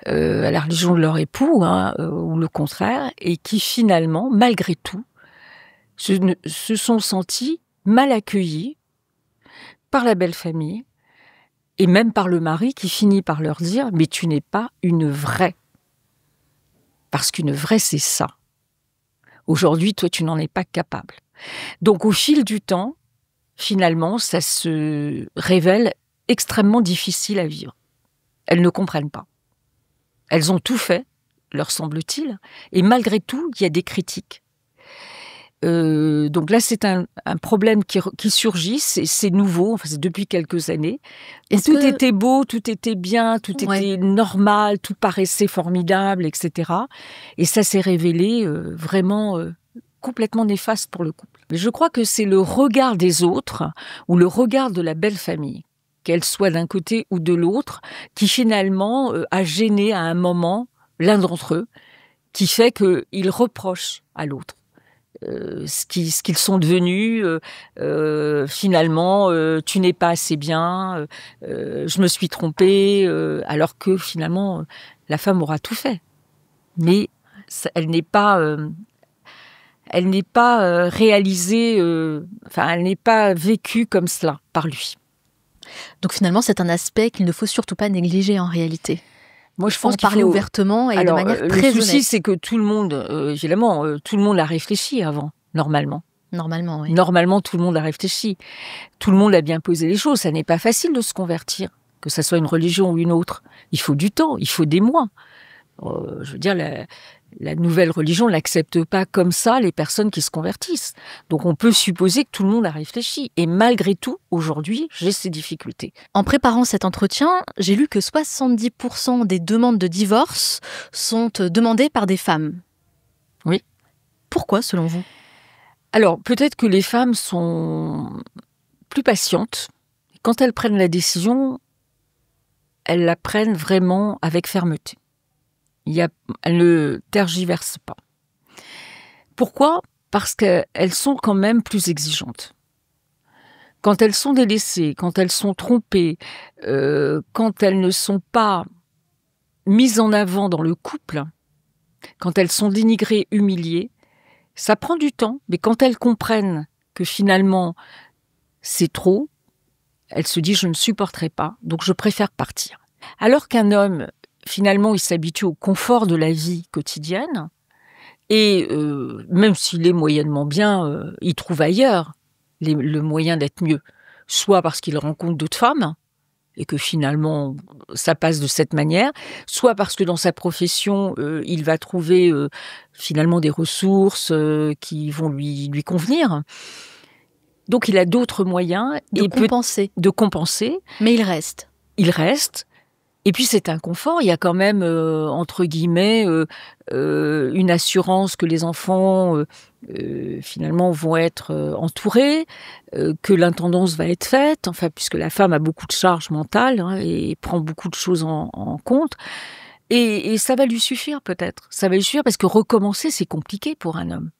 À la religion de leur époux, ou le contraire, et qui finalement, malgré tout, se sont senties mal accueillies par la belle famille, et même par le mari qui finit par leur dire « mais tu n'es pas une vraie ». Parce qu'une vraie, c'est ça. Aujourd'hui, toi, tu n'en es pas capable. Donc, au fil du temps, finalement, ça se révèle extrêmement difficile à vivre. Elles ne comprennent pas. Elles ont tout fait, leur semble-t-il, et malgré tout, il y a des critiques. Donc là, c'est un problème qui surgit, c'est nouveau, enfin, c'est depuis quelques années. Tout était beau, tout était bien, tout était normal, tout paraissait formidable, etc. Et ça s'est révélé vraiment complètement néfaste pour le couple. Mais je crois que c'est le regard des autres, ou le regard de la belle famille, qu'elle soit d'un côté ou de l'autre, qui finalement a gêné à un moment l'un d'entre eux, qui fait qu'ils reprochent à l'autre ce qu'ils sont devenus. Finalement, tu n'es pas assez bien, je me suis trompée, alors que finalement, la femme aura tout fait. Mais elle n'est pas réalisée, elle n'est pas vécue comme cela par lui. Donc finalement, c'est un aspect qu'il ne faut surtout pas négliger en réalité. Moi, je pense qu'il faut parler ouvertement et de manière très honnête. Le souci, c'est que tout le monde, évidemment, tout le monde a réfléchi avant, normalement. Normalement, oui. Normalement, tout le monde a réfléchi. Tout le monde a bien posé les choses. Ça n'est pas facile de se convertir, que ça soit une religion ou une autre. Il faut du temps, il faut des mois. Je veux dire, la nouvelle religion n'accepte pas comme ça les personnes qui se convertissent. Donc on peut supposer que tout le monde a réfléchi. Et malgré tout, aujourd'hui, j'ai ces difficultés. En préparant cet entretien, j'ai lu que 70% des demandes de divorce sont demandées par des femmes. Oui. Pourquoi, selon vous ? Alors, peut-être que les femmes sont plus patientes. Quand elles prennent la décision, elles la prennent vraiment avec fermeté. Elles ne tergiversent pas. Pourquoi ? Parce qu'elles sont quand même plus exigeantes. Quand elles sont délaissées, quand elles sont trompées, quand elles ne sont pas mises en avant dans le couple, quand elles sont dénigrées, humiliées, ça prend du temps, mais quand elles comprennent que finalement c'est trop, elles se disent « je ne supporterai pas, donc je préfère partir ». Alors qu'un homme, finalement, il s'habitue au confort de la vie quotidienne, et même s'il est moyennement bien, il trouve ailleurs le moyen d'être mieux. Soit parce qu'il rencontre d'autres femmes, et que finalement, ça passe de cette manière, soit parce que dans sa profession, il va trouver finalement des ressources qui vont lui convenir. Donc il a d'autres moyens de compenser. Mais il reste. Il reste. Et puis c'est un confort, il y a quand même, entre guillemets, une assurance que les enfants, finalement, vont être entourés, que l'intendance va être faite, enfin, puisque la femme a beaucoup de charges mentales et prend beaucoup de choses en compte. Et ça va lui suffire peut-être. Ça va lui suffire parce que recommencer, c'est compliqué pour un homme.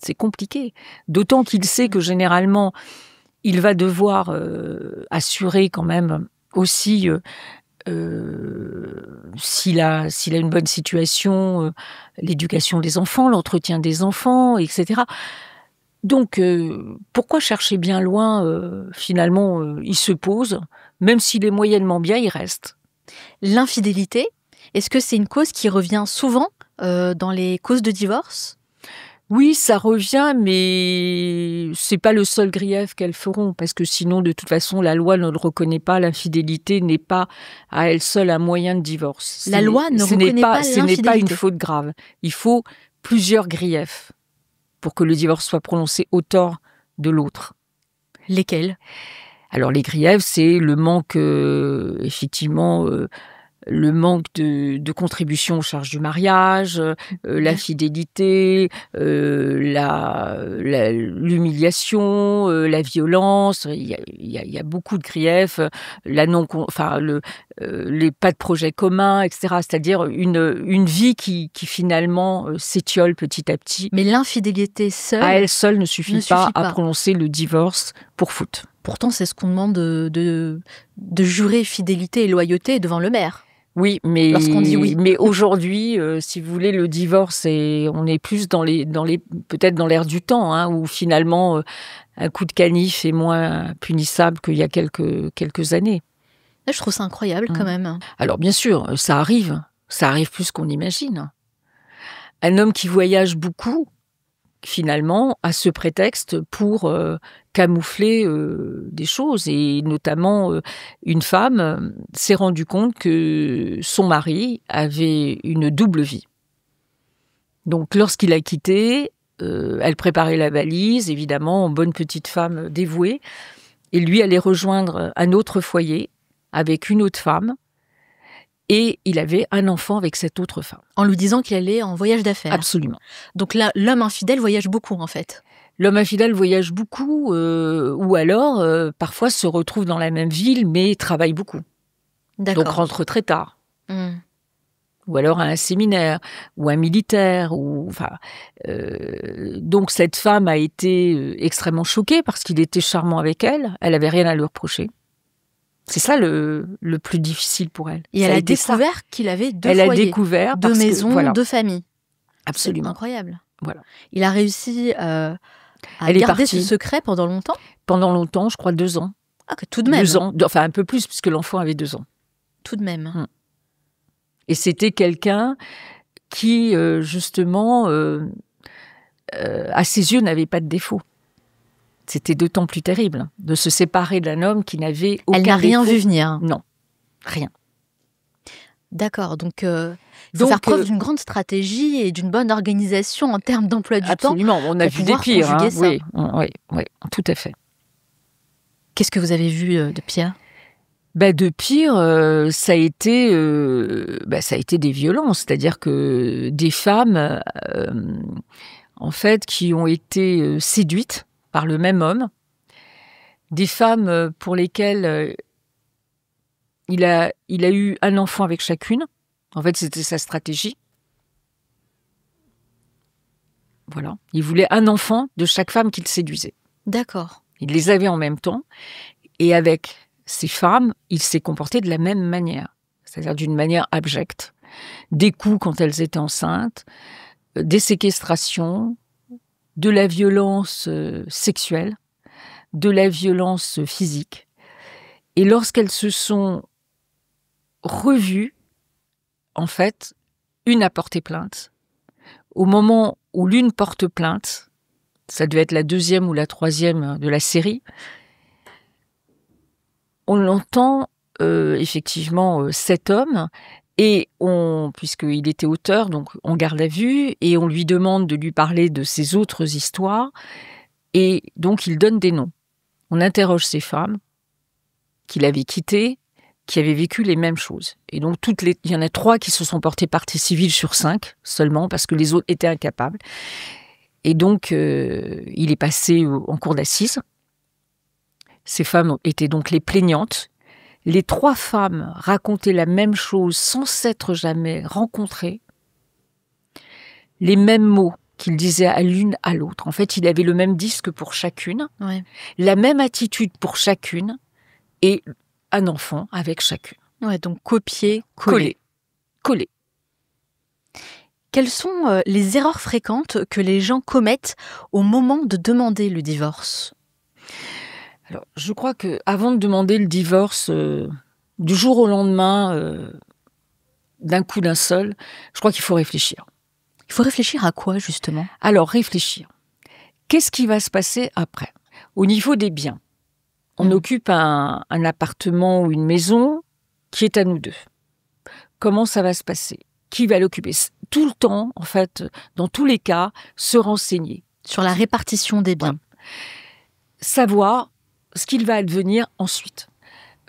C'est compliqué. D'autant qu'il sait que généralement, il va devoir assurer quand même aussi, s'il a une bonne situation, l'éducation des enfants, l'entretien des enfants, etc. Donc, pourquoi chercher bien loin? Finalement, il se pose. Même s'il est moyennement bien, il reste. L'infidélité, est-ce que c'est une cause qui revient souvent dans les causes de divorce? Oui, ça revient, mais c'est pas le seul grief qu'elles feront, parce que sinon, de toute façon, la loi ne le reconnaît pas. L'infidélité n'est pas à elle seule un moyen de divorce. La loi ne reconnaît pas Ce n'est pas l'infidélité. une faute grave. Il faut plusieurs griefs pour que le divorce soit prononcé au tort de l'autre. Lesquels? Alors, les griefs, c'est le manque, effectivement, le manque de contribution aux charges du mariage, l'infidélité, l'humiliation, la violence. Il y a beaucoup de griefs, les pas de projet commun, etc. C'est-à-dire une vie qui finalement s'étiole petit à petit. Mais l'infidélité seule, à elle seule ne suffit pas à prononcer le divorce pour faute. Pourtant, c'est ce qu'on demande de jurer fidélité et loyauté devant le maire. Oui, mais lorsqu'on dit oui. Mais aujourd'hui, si vous voulez, le divorce, on est plus peut-être dans l'ère du temps, hein, où finalement un coup de canif est moins punissable qu'il y a quelques années. Je trouve ça incroyable quand même. Alors bien sûr, ça arrive plus qu'on imagine. Un homme qui voyage beaucoup, finalement, a ce prétexte pour camoufler des choses. Et notamment, une femme s'est rendue compte que son mari avait une double vie. Donc, lorsqu'il a quitté, elle préparait la valise, évidemment, en bonne petite femme dévouée, et lui allait rejoindre un autre foyer avec une autre femme. Et il avait un enfant avec cette autre femme. En lui disant qu'il allait en voyage d'affaires. Absolument. Donc là, l'homme infidèle voyage beaucoup, en fait. L'homme infidèle voyage beaucoup, ou alors, parfois, se retrouve dans la même ville, mais travaille beaucoup. D'accord. Donc, rentre très tard. Ou alors à un séminaire, ou un militaire. Donc, cette femme a été extrêmement choquée parce qu'il était charmant avec elle. Elle n'avait rien à lui reprocher. C'est ça le plus difficile pour elle. Et elle a découvert qu'il avait deux foyers, elle a découvert deux maisons, deux familles. Absolument. C'est incroyable. Voilà. Il a réussi à garder ce secret pendant longtemps? Pendant longtemps, je crois 2 ans. Ah, que tout de même. 2 ans, enfin un peu plus, puisque l'enfant avait 2 ans. Tout de même. Et c'était quelqu'un qui, justement, à ses yeux, n'avait pas de défaut. C'était d'autant plus terrible de se séparer d'un homme qui n'avait aucun défaut. Elle n'a rien vu venir. Non, rien. D'accord, donc il faut faire preuve d'une grande stratégie et d'une bonne organisation en termes d'emploi du temps. Absolument, on a vu des pires. Hein. Oui, tout à fait. Qu'est-ce que vous avez vu de pire? De pire, ça a été des violences, c'est-à-dire que des femmes, en fait, qui ont été séduites par le même homme, des femmes pour lesquelles il a eu un enfant avec chacune. En fait, c'était sa stratégie. Voilà. Il voulait un enfant de chaque femme qu'il séduisait. D'accord. Il les avait en même temps. Et avec ces femmes, il s'est comporté de la même manière. C'est-à-dire d'une manière abjecte. Des coups quand elles étaient enceintes, des séquestrations, de la violence sexuelle, de la violence physique. Et lorsqu'elles se sont revues, en fait, une a porté plainte. Au moment où l'une porte plainte, ça devait être la 2e ou la 3e de la série, on entend effectivement cet homme, et puisqu'il était auteur, donc on garde à vue, et on lui demande de lui parler de ses autres histoires, et donc il donne des noms. On interroge ces femmes qu'il avait quittées, qui avaient vécu les mêmes choses. Et donc il y en a 3 qui se sont portées partie civile sur 5 seulement, parce que les autres étaient incapables. Et donc il est passé en cour d'assises. Ces femmes étaient donc les plaignantes. Les 3 femmes racontaient la même chose sans s'être jamais rencontrées. Les mêmes mots qu'il disait à l'une, à l'autre. En fait, il avait le même disque pour chacune, Ouais. la même attitude pour chacune et un enfant avec chacune. Ouais, donc copier, coller. Coller. Quelles sont les erreurs fréquentes que les gens commettent au moment de demander le divorce? Alors, je crois que avant de demander le divorce du jour au lendemain, d'un coup d'un seul, je crois qu'il faut réfléchir. Il faut réfléchir à quoi, justement? Alors, réfléchir. Qu'est-ce qui va se passer après? Au niveau des biens, on occupe un appartement ou une maison qui est à nous deux. Comment ça va se passer? Qui va l'occuper? Tout le temps, en fait, dans tous les cas, se renseigner. Sur la répartition des biens. Ouais. Savoir ce qu'il va advenir ensuite.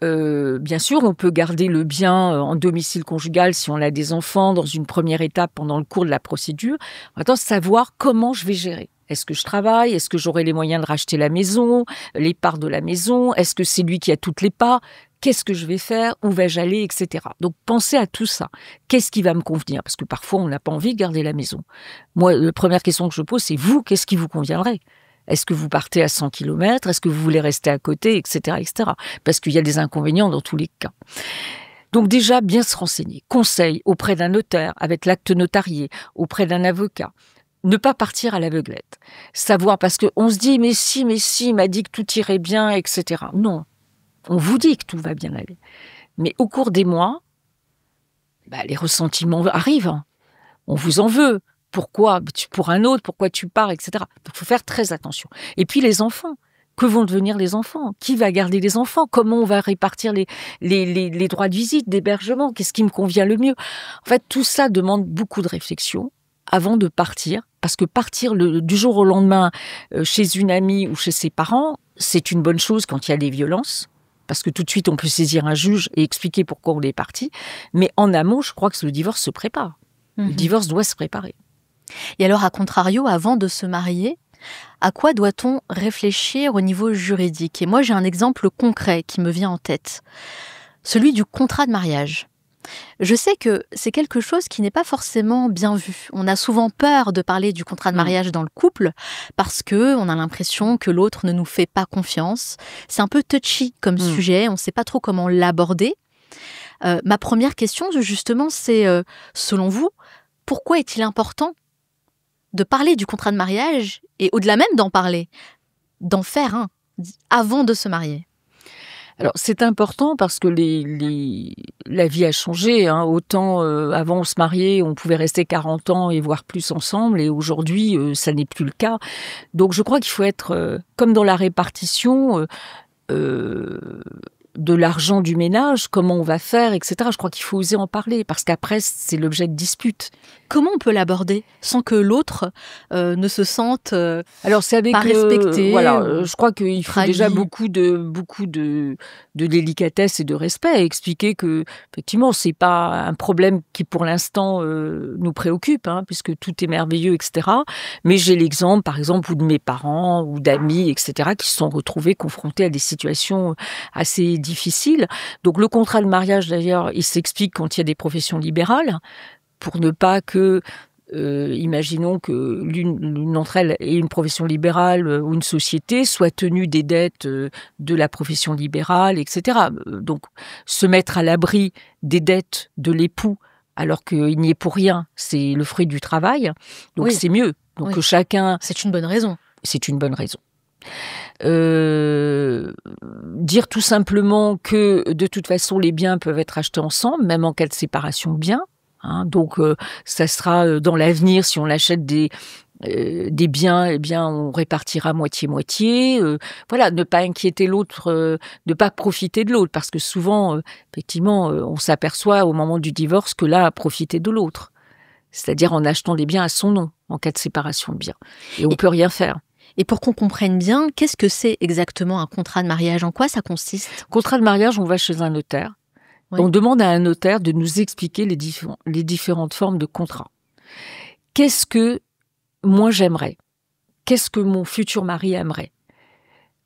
Bien sûr, on peut garder le bien en domicile conjugal si on a des enfants dans une première étape pendant le cours de la procédure. Maintenant, savoir comment je vais gérer. Est-ce que je travaille? Est-ce que j'aurai les moyens de racheter la maison, les parts de la maison? Est-ce que c'est lui qui a toutes les parts? Qu'est-ce que je vais faire? Où vais-je aller? Etc. Donc, pensez à tout ça. Qu'est-ce qui va me convenir? Parce que parfois, on n'a pas envie de garder la maison. Moi, la première question que je pose, c'est vous, qu'est-ce qui vous conviendrait? Est-ce que vous partez à 100 km? Est-ce que vous voulez rester à côté, etc., etc. Parce qu'il y a des inconvénients dans tous les cas. Donc déjà, bien se renseigner. Conseil auprès d'un notaire, avec l'acte notarié, auprès d'un avocat. Ne pas partir à l'aveuglette. Savoir, parce qu'on se dit, mais si, il m'a dit que tout irait bien, etc. Non, on vous dit que tout va bien aller. Mais au cours des mois, les ressentiments arrivent. On vous en veut. Pourquoi? Pour un autre, pourquoi tu pars, etc. Donc, il faut faire très attention. Et puis, les enfants. Que vont devenir les enfants? Qui va garder les enfants? Comment on va répartir les droits de visite, d'hébergement? Qu'est-ce qui me convient le mieux? En fait, tout ça demande beaucoup de réflexion avant de partir. Parce que partir du jour au lendemain chez une amie ou chez ses parents, c'est une bonne chose quand il y a des violences. Parce que tout de suite, on peut saisir un juge et expliquer pourquoi on est parti. Mais en amont, je crois que le divorce se prépare. Le divorce doit se préparer. Et alors, à contrario, avant de se marier, à quoi doit-on réfléchir au niveau juridique? Et moi, j'ai un exemple concret qui me vient en tête. Celui du contrat de mariage. Je sais que c'est quelque chose qui n'est pas forcément bien vu. On a souvent peur de parler du contrat de mariage dans le couple parce que on a l'impression que l'autre ne nous fait pas confiance. C'est un peu touchy comme sujet, on ne sait pas trop comment l'aborder. Ma première question, justement, c'est, selon vous, pourquoi est-il important de parler du contrat de mariage et au-delà même d'en parler, d'en faire un avant de se marier? Alors, c'est important parce que la vie a changé. Autant avant, on se mariait, on pouvait rester 40 ans et voire plus ensemble. Et aujourd'hui, ça n'est plus le cas. Donc, je crois qu'il faut être, comme dans la répartition de l'argent du ménage, comment on va faire, etc. Je crois qu'il faut oser en parler parce qu'après, c'est l'objet de disputes. Comment on peut l'aborder sans que l'autre ne se sente Alors c'est avec pas respecté? je crois qu'il faut déjà beaucoup de délicatesse et de respect. Expliquer que effectivement c'est pas un problème qui pour l'instant nous préoccupe, puisque tout est merveilleux, etc. Mais j'ai l'exemple, par exemple, ou de mes parents ou d'amis, etc., qui se sont retrouvés confrontés à des situations assez difficiles. Donc le contrat de mariage, d'ailleurs, il s'explique quand il y a des professions libérales. Pour ne pas que, imaginons que l'une d'entre elles ait une profession libérale ou une société, soit tenue des dettes de la profession libérale, etc. Donc, se mettre à l'abri des dettes de l'époux alors qu'il n'y est pour rien, c'est le fruit du travail. Donc, c'est mieux. Donc, que chacun... C'est une bonne raison. C'est une bonne raison. Dire tout simplement que, de toute façon, les biens peuvent être achetés ensemble, même en cas de séparation de biens. Donc, ça sera dans l'avenir, si on achète des biens, eh bien, on répartira moitié-moitié. Voilà, ne pas inquiéter l'autre, ne pas profiter de l'autre, parce que souvent, effectivement, on s'aperçoit au moment du divorce que là, profiter de l'autre. C'est-à-dire en achetant les biens à son nom, en cas de séparation de biens. Et on ne peut rien faire. Et pour qu'on comprenne bien, qu'est-ce que c'est exactement un contrat de mariage? En quoi ça consiste? Contrat de mariage, on va chez un notaire. Oui. On demande à un notaire de nous expliquer les différentes formes de contrat. Qu'est-ce que moi j'aimerais? Qu'est-ce que mon futur mari aimerait?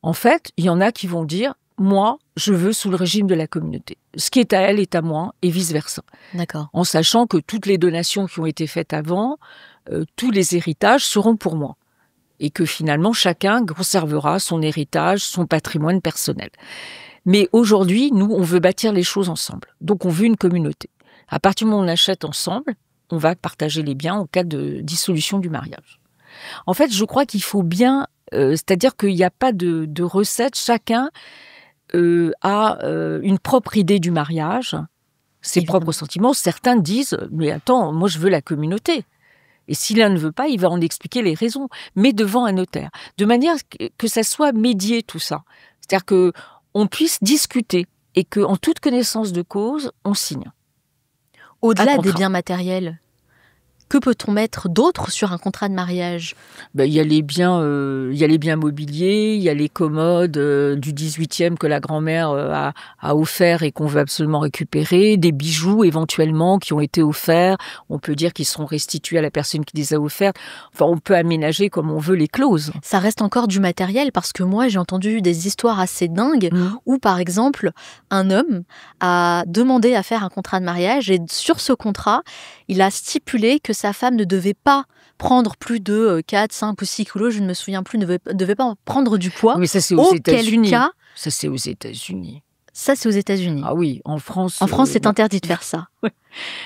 En fait, il y en a qui vont dire « moi, je veux sous le régime de la communauté. Ce qui est à elle est à moi et vice-versa. » D'accord. En sachant que toutes les donations qui ont été faites avant tous les héritages seront pour moi. Et que finalement, chacun conservera son héritage, son patrimoine personnel. Mais aujourd'hui, nous, on veut bâtir les choses ensemble. Donc, on veut une communauté. À partir du moment où on achète ensemble, on va partager les biens en cas de dissolution du mariage. En fait, je crois qu'il faut bien... c'est-à-dire qu'il n'y a pas de recette. Chacun a une propre idée du mariage, ses propres sentiments. Certains disent « Mais attends, moi, je veux la communauté ». Et si l'un ne veut pas, il va en expliquer les raisons, mais devant un notaire. De manière que ça soit médié, tout ça. C'est-à-dire qu'on puisse discuter et qu'en toute connaissance de cause, on signe. Au-delà des biens matériels, que peut-on mettre d'autre sur un contrat de mariage ? Il y a les biens mobiliers, il y a les commodes du 18e que la grand-mère a offert et qu'on veut absolument récupérer, des bijoux éventuellement qui ont été offerts. On peut dire qu'ils seront restitués à la personne qui les a offerts. Enfin, on peut aménager comme on veut les clauses. Ça reste encore du matériel parce que moi, j'ai entendu des histoires assez dingues où, par exemple, un homme a demandé à faire un contrat de mariage et sur ce contrat, il a stipulé que sa femme ne devait pas prendre plus de 4, 5 ou 6 kilos, je ne me souviens plus, ne devait pas prendre du poids. Mais ça, c'est aux États-Unis. Cas, ça, c'est aux États-Unis. Ça, c'est aux États-Unis. Ah oui, en France... En France, c'est interdit de faire ça. Ouais.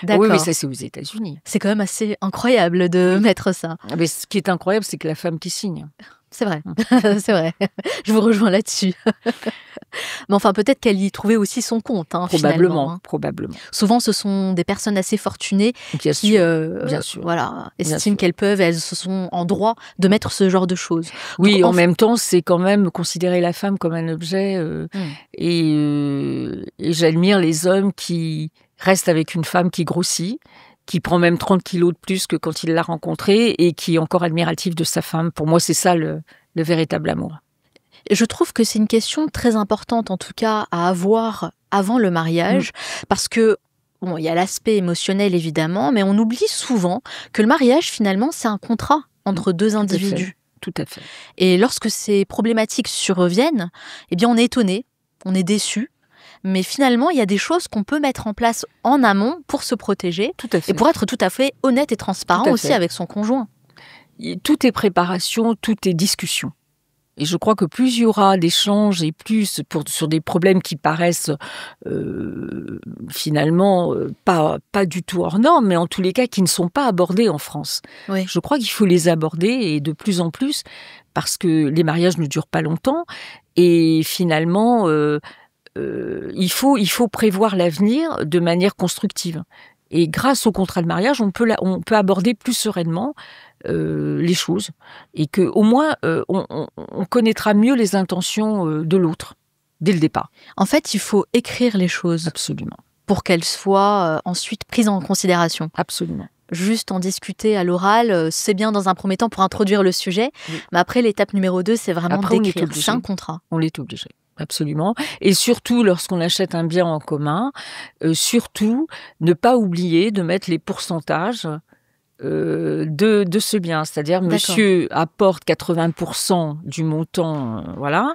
D'accord. Oui, mais ça, c'est aux États-Unis. C'est quand même assez incroyable de mettre ça. Mais ce qui est incroyable, c'est que la femme qui signe. C'est vrai, c'est vrai. Je vous rejoins là-dessus. Mais enfin, peut-être qu'elle y trouvait aussi son compte, probablement, probablement. Souvent, ce sont des personnes assez fortunées qui estiment elles se sont en droit de mettre ce genre de choses. Oui, donc, en même temps, c'est quand même considérer la femme comme un objet. Et j'admire les hommes qui restent avec une femme qui grossit, qui prend même 30 kilos de plus que quand il l'a rencontrée et qui est encore admiratif de sa femme. Pour moi, c'est ça le véritable amour. Je trouve que c'est une question très importante, en tout cas, à avoir avant le mariage, parce que bon, il y a l'aspect émotionnel, évidemment, mais on oublie souvent que le mariage, finalement, c'est un contrat entre deux individus. Tout à fait. Et lorsque ces problématiques surviennent, eh bien, on est étonné, on est déçu. Mais finalement, il y a des choses qu'on peut mettre en place en amont pour se protéger et pour être tout à fait honnête et transparent aussi avec son conjoint. Tout est préparation, tout est discussion. Et je crois que plus il y aura d'échanges et plus sur des problèmes qui paraissent finalement pas du tout hors normes, mais en tous les cas qui ne sont pas abordés en France. Oui. Je crois qu'il faut les aborder et de plus en plus parce que les mariages ne durent pas longtemps et finalement... il faut prévoir l'avenir de manière constructive. Et grâce au contrat de mariage, on peut aborder plus sereinement les choses. Et qu'au moins, on connaîtra mieux les intentions de l'autre, dès le départ. En fait, il faut écrire les choses. Absolument. Pour qu'elles soient ensuite prises en considération. Absolument. Juste en discuter à l'oral, c'est bien dans un premier temps pour introduire le sujet. Oui. Mais après, l'étape numéro 2, c'est vraiment d'écrire. C'est un contrat. On l'est obligé. Absolument. Et surtout, lorsqu'on achète un bien en commun, surtout, ne pas oublier de mettre les pourcentages de ce bien. C'est-à-dire, monsieur apporte 80% du montant, voilà,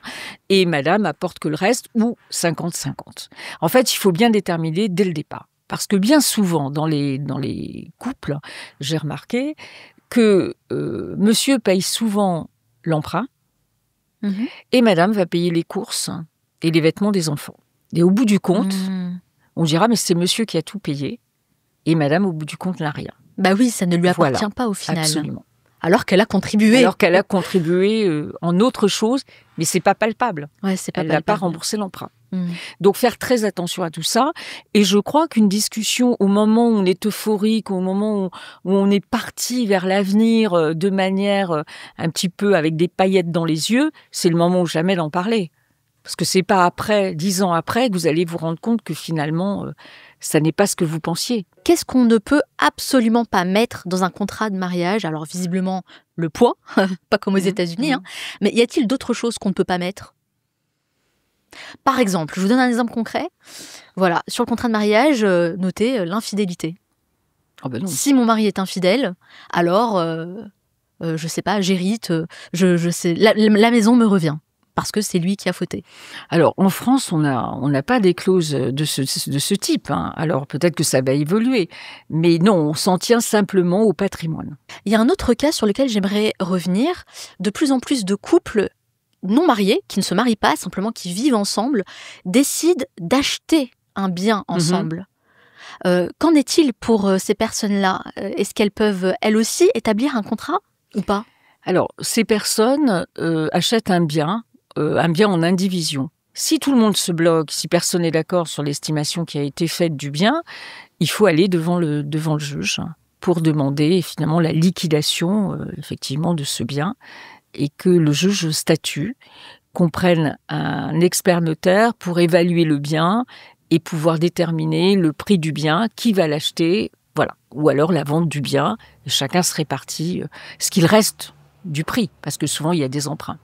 et madame apporte que le reste, ou 50-50. En fait, il faut bien déterminer dès le départ. Parce que bien souvent, dans les couples, j'ai remarqué que monsieur paye souvent l'emprunt, et madame va payer les courses et les vêtements des enfants. Et au bout du compte, on dira, mais c'est monsieur qui a tout payé. Et madame, au bout du compte, n'a rien. Bah oui, ça ne lui appartient pas au final. Absolument. Alors qu'elle a contribué. Alors qu'elle a contribué en autre chose, mais c'est pas palpable. Ouais, c'est pas elle palpable. n'a pas remboursé l'emprunt. Donc faire très attention à tout ça. Et je crois qu'une discussion au moment où on est euphorique, au moment où on est parti vers l'avenir de manière un petit peu avec des paillettes dans les yeux, c'est le moment ou jamais d'en parler. Parce que c'est pas après, 10 ans après, que vous allez vous rendre compte que finalement, ça n'est pas ce que vous pensiez. Qu'est-ce qu'on ne peut absolument pas mettre dans un contrat de mariage ? Alors visiblement, le poids, pas comme aux États-Unis, mais y a-t-il d'autres choses qu'on ne peut pas mettre ? Par exemple, je vous donne un exemple concret. Voilà, sur le contrat de mariage, notez l'infidélité. Oh ben non. Si mon mari est infidèle, alors, je sais pas, j'hérite, je sais, la maison me revient. parce que c'est lui qui a fauté. Alors, en France, on n'a pas des clauses de ce type. Hein. Alors, peut-être que ça va évoluer. Mais non, on s'en tient simplement au patrimoine. Il y a un autre cas sur lequel j'aimerais revenir. De plus en plus de couples non mariés, qui ne se marient pas, simplement qui vivent ensemble, décident d'acheter un bien ensemble. Qu'en est-il pour ces personnes-là? Est-ce qu'elles peuvent, elles aussi, établir un contrat ou pas? Alors, ces personnes achètent un bien en indivision. Si tout le monde se bloque, si personne n'est d'accord sur l'estimation qui a été faite du bien, il faut aller devant le juge pour demander finalement la liquidation effectivement de ce bien et que le juge statue, qu'on prenne un expert notaire pour évaluer le bien et pouvoir déterminer le prix du bien, qui va l'acheter, voilà, ou alors la vente du bien, et chacun se répartit ce qu'il reste du prix, parce que souvent il y a des emprunts.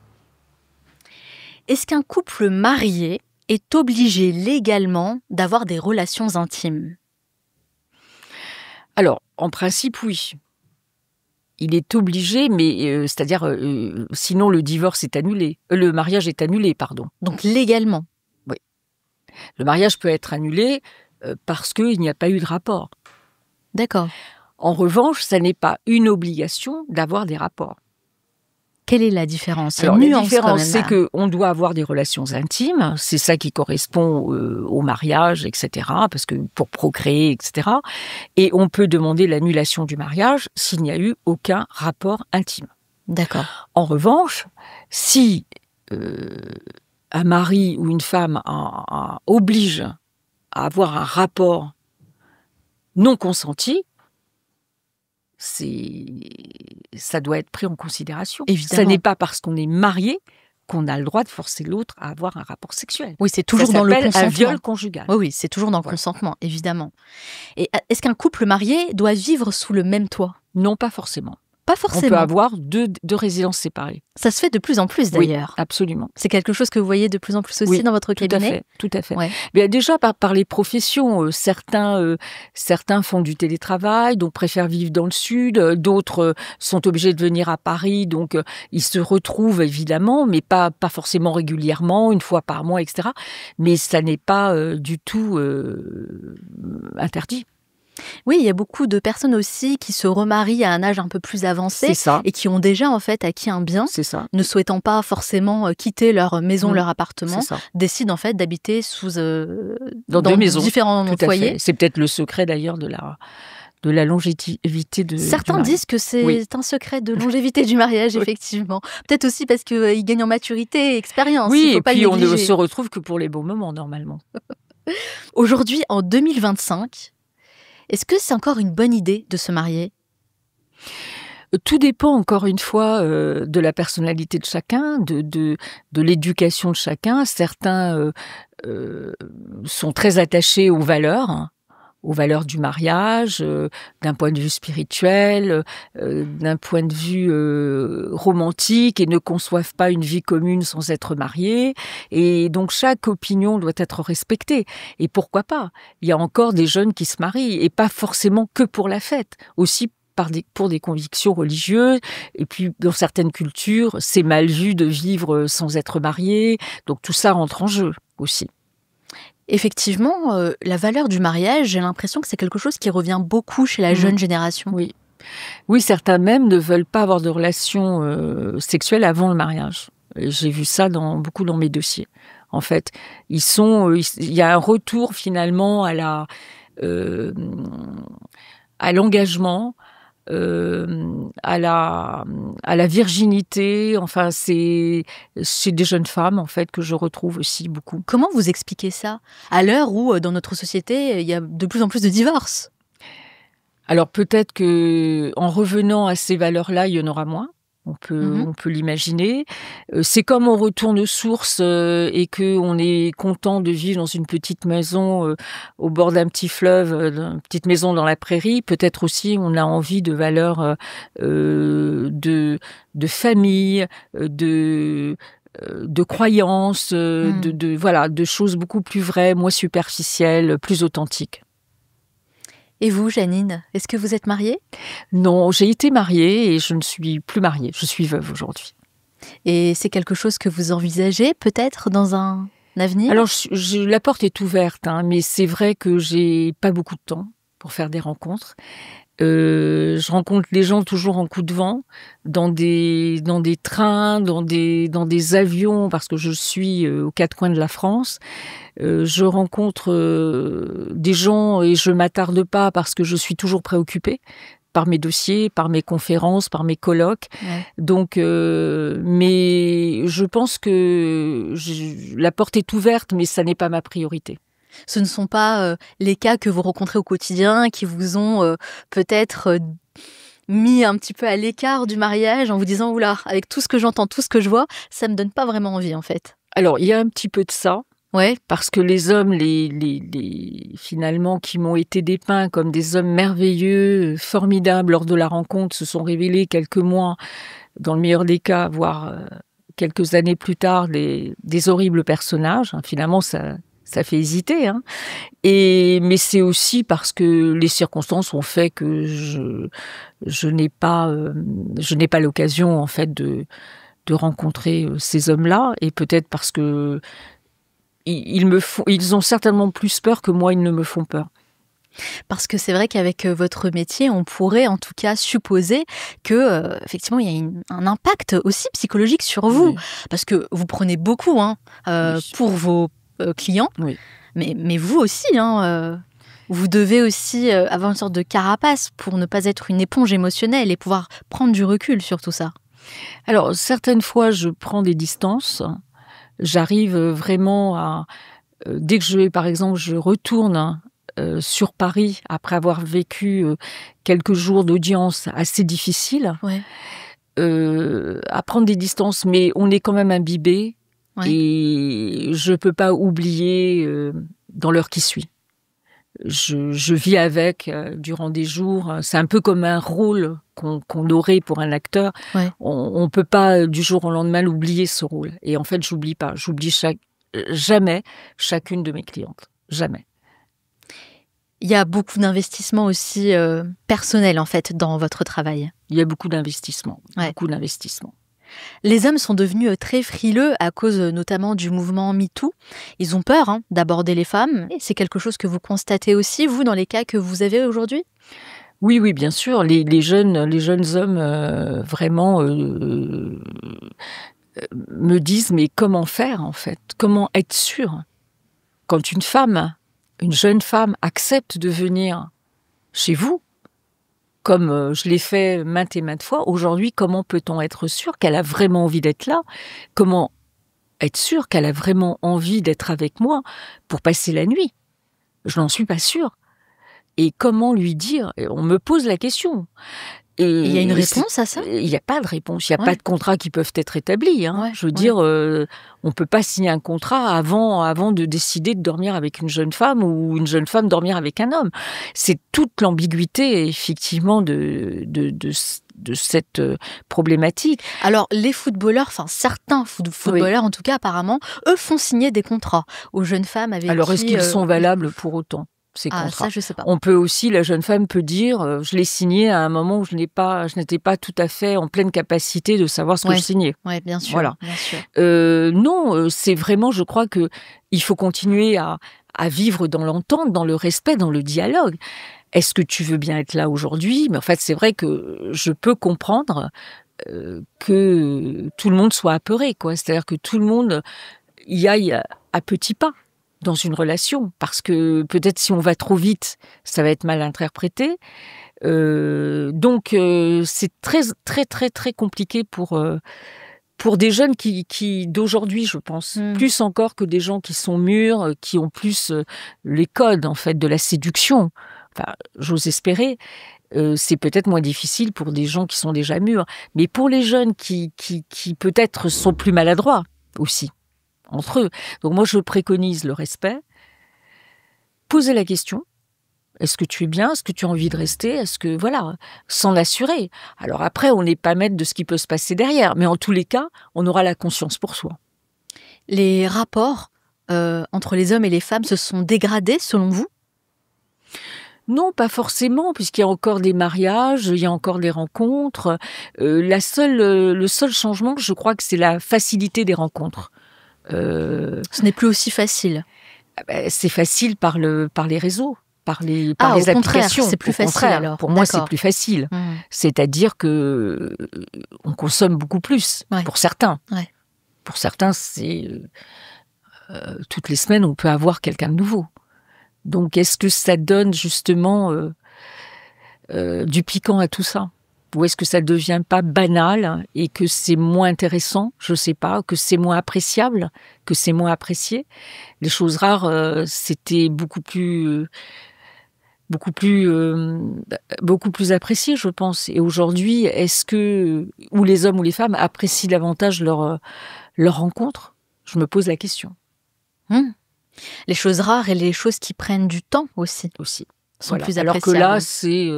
Est-ce qu'un couple marié est obligé légalement d'avoir des relations intimes? Alors, en principe, oui. Il est obligé, mais c'est-à-dire, sinon le divorce est annulé. Le mariage est annulé, pardon. Donc légalement? Oui. Le mariage peut être annulé parce qu'il n'y a pas eu de rapport. D'accord. En revanche, ça n'est pas une obligation d'avoir des rapports. Quelle est la différence? Alors, la différence, c'est qu'on doit avoir des relations intimes, c'est ça qui correspond au mariage, etc., parce que pour procréer, etc. Et on peut demander l'annulation du mariage s'il n'y a eu aucun rapport intime. D'accord. En revanche, si un mari ou une femme oblige à avoir un rapport non consenti, ça doit être pris en considération. Évidemment. Ça n'est pas parce qu'on est marié qu'on a le droit de forcer l'autre à avoir un rapport sexuel. Oui, c'est toujours dans le consentement. Un viol conjugal. Oui, c'est toujours dans le consentement, évidemment. Et est-ce qu'un couple marié doit vivre sous le même toit? Non, pas forcément. Pas forcément. On peut avoir deux résidences séparées. Ça se fait de plus en plus, d'ailleurs. Oui, absolument. C'est quelque chose que vous voyez de plus en plus aussi dans votre cabinet? Tout à fait. Ouais. Mais déjà, par les professions, certains font du télétravail, donc préfèrent vivre dans le sud, d'autres sont obligés de venir à Paris, donc ils se retrouvent évidemment, mais pas forcément régulièrement, une fois par mois, etc. Mais ça n'est pas du tout interdit. Oui, il y a beaucoup de personnes aussi qui se remarient à un âge un peu plus avancé et qui ont déjà en fait acquis un bien, ne souhaitant pas forcément quitter leur maison, leur appartement, décident en fait d'habiter dans deux maisons, différents foyers. C'est peut-être le secret d'ailleurs de la longévité de Certains disent que c'est un secret de longévité du mariage, effectivement. Peut-être aussi parce qu'ils gagnent en maturité et expérience. Oui, et puis on ne se retrouve que pour les bons moments, normalement. Aujourd'hui, en 2025, est-ce que c'est encore une bonne idée de se marier? Tout dépend, encore une fois, de la personnalité de chacun, de l'éducation de chacun. Certains sont très attachés aux valeurs du mariage, d'un point de vue spirituel, d'un point de vue romantique, et ne conçoivent pas une vie commune sans être mariés. Et donc chaque opinion doit être respectée. Et pourquoi pas? Il y a encore des jeunes qui se marient, et pas forcément que pour la fête, aussi pour des convictions religieuses. Et puis dans certaines cultures, c'est mal vu de vivre sans être marié. Donc tout ça rentre en jeu aussi. Effectivement, la valeur du mariage, j'ai l'impression que c'est quelque chose qui revient beaucoup chez la jeune génération. Oui, certains même ne veulent pas avoir de relations sexuelles avant le mariage. Et j'ai vu ça beaucoup dans mes dossiers. En fait, il y a un retour finalement à l'engagement, à la virginité. Enfin, c'est chez des jeunes femmes en fait que je retrouve aussi beaucoup. Comment vous expliquez ça à l'heure où dans notre société il y a de plus en plus de divorces? Alors peut-être que en revenant à ces valeurs-là, il y en aura moins. On peut l'imaginer. C'est comme on retourne aux sources et qu'on est content de vivre dans une petite maison au bord d'un petit fleuve, une petite maison dans la prairie. Peut-être aussi on a envie de valeurs de famille, de croyances, de choses beaucoup plus vraies, moins superficielles, plus authentiques. Et vous, Janine, est-ce que vous êtes mariée? Non, j'ai été mariée et je ne suis plus mariée. Je suis veuve aujourd'hui. Et c'est quelque chose que vous envisagez peut-être dans un avenir? Alors, la porte est ouverte, hein, mais c'est vrai que j'ai pas beaucoup de temps pour faire des rencontres. Je rencontre les gens toujours en coup de vent, dans des trains, dans des avions, parce que je suis aux quatre coins de la France. Je rencontre des gens et je m'attarde pas parce que je suis toujours préoccupée par mes dossiers, par mes conférences, par mes colloques. Ouais. Donc, mais je pense que la porte est ouverte, mais ça n'est pas ma priorité. Ce ne sont pas les cas que vous rencontrez au quotidien qui vous ont peut-être mis un petit peu à l'écart du mariage en vous disant « Oula, avec tout ce que j'entends, tout ce que je vois, ça me donne pas vraiment envie en fait. » Alors, il y a un petit peu de ça. Ouais. Parce que les hommes, finalement, qui m'ont été dépeints comme des hommes merveilleux, formidables lors de la rencontre, se sont révélés quelques mois, dans le meilleur des cas, voire quelques années plus tard, des horribles personnages. Finalement, ça fait hésiter. Hein. Mais c'est aussi parce que les circonstances ont fait que je n'ai pas l'occasion, en fait, de rencontrer ces hommes-là. Et peut-être parce que ils ont certainement plus peur que moi, ils ne me font peur. Parce que c'est vrai qu'avec votre métier, on pourrait en tout cas supposer que effectivement il y a un impact aussi psychologique sur vous, Oui. parce que vous prenez beaucoup Oui. pour vos clients, Oui. mais vous aussi, vous devez aussi avoir une sorte de carapace pour ne pas être une éponge émotionnelle et pouvoir prendre du recul sur tout ça. Alors certaines fois, je prends des distances. J'arrive vraiment à... dès que par exemple, je retourne sur Paris, après avoir vécu quelques jours d'audience assez difficiles, Ouais. à prendre des distances, mais on est quand même imbibé, Ouais. et je ne peux pas oublier dans l'heure qui suit. Je vis avec durant des jours. C'est un peu comme un rôle qu'on aurait pour un acteur. Ouais. On ne peut pas du jour au lendemain l'oublier, ce rôle. Et en fait, j'oublie pas. J'oublie jamais chacune de mes clientes. Jamais. Il y a beaucoup d'investissements aussi personnels en fait dans votre travail. Il y a beaucoup d'investissements. Ouais. Beaucoup d'investissements. Les hommes sont devenus très frileux à cause notamment du mouvement MeToo. Ils ont peur d'aborder les femmes. Et c'est quelque chose que vous constatez aussi, vous, dans les cas que vous avez aujourd'hui? Oui, oui, bien sûr. Les jeunes hommes vraiment me disent, mais comment faire en fait? Comment être sûr? Quand une jeune femme accepte de venir chez vous, comme je l'ai fait maintes et maintes fois, aujourd'hui, comment peut-on être sûr qu'elle a vraiment envie d'être là? Comment être sûr qu'elle a vraiment envie d'être avec moi pour passer la nuit? Je n'en suis pas sûre. Et comment lui dire? On me pose la question. Et il y a une réponse à ça? Il n'y a pas de réponse. Il n'y a Ouais. pas de contrats qui peuvent être établis. Ouais, Je veux dire, on ne peut pas signer un contrat avant de décider de dormir avec une jeune femme ou une jeune femme dormir avec un homme. C'est toute l'ambiguïté, effectivement, de cette problématique. Alors, les footballeurs, enfin certains footballeurs en tout cas apparemment, eux font signer des contrats aux jeunes femmes avec Alors, qui... est-ce qu'ils sont valables pour autant, ces Ah, contrats? ça je sais pas. On peut aussi, la jeune femme peut dire, je l'ai signé à un moment où je n'étais pas tout à fait en pleine capacité de savoir ce que je signais. Oui, bien sûr. Voilà. Bien sûr. Non, c'est vraiment, je crois que il faut continuer à vivre dans l'entente, dans le respect, dans le dialogue. Est-ce que tu veux bien être là aujourd'hui? Mais en fait, c'est vrai que je peux comprendre que tout le monde soit apeuré, quoi. C'est-à-dire que tout le monde y aille à petits pas dans une relation, parce que peut-être si on va trop vite, ça va être mal interprété. Donc c'est très très très très compliqué pour des jeunes qui d'aujourd'hui, je pense, plus encore que des gens qui sont mûrs, qui ont plus les codes en fait de la séduction. Enfin, j'ose espérer. C'est peut-être moins difficile pour des gens qui sont déjà mûrs, mais pour les jeunes qui peut-être sont plus maladroits aussi entre eux. Donc moi, je préconise le respect. Poser la question. Est-ce que tu es bien? Est-ce que tu as envie de rester? Est-ce que, voilà, s'en assurer. Alors après, on n'est pas maître de ce qui peut se passer derrière, mais en tous les cas, on aura la conscience pour soi. Les rapports entre les hommes et les femmes se sont dégradés selon vous? Non, pas forcément, puisqu'il y a encore des mariages, il y a encore des rencontres. Le seul changement, je crois que c'est la facilité des rencontres. Ce n'est plus aussi facile. C'est facile par les réseaux, par les au contraire, applications. c'est plus facile alors. Pour moi, c'est plus facile. C'est-à-dire que on consomme beaucoup plus, pour certains. Ouais. Pour certains, c'est toutes les semaines, on peut avoir quelqu'un de nouveau. Donc, est-ce que ça donne justement du piquant à tout ça? Ou est-ce que ça ne devient pas banal et que c'est moins intéressant? Je ne sais pas, que c'est moins appréciable, que c'est moins apprécié. Les choses rares, c'était beaucoup plus apprécié, je pense. Et aujourd'hui, est-ce que ou les hommes ou les femmes apprécient davantage leur rencontre? Je me pose la question. Les choses rares et les choses qui prennent du temps aussi. Sont plus appréciables. Alors que là, c'est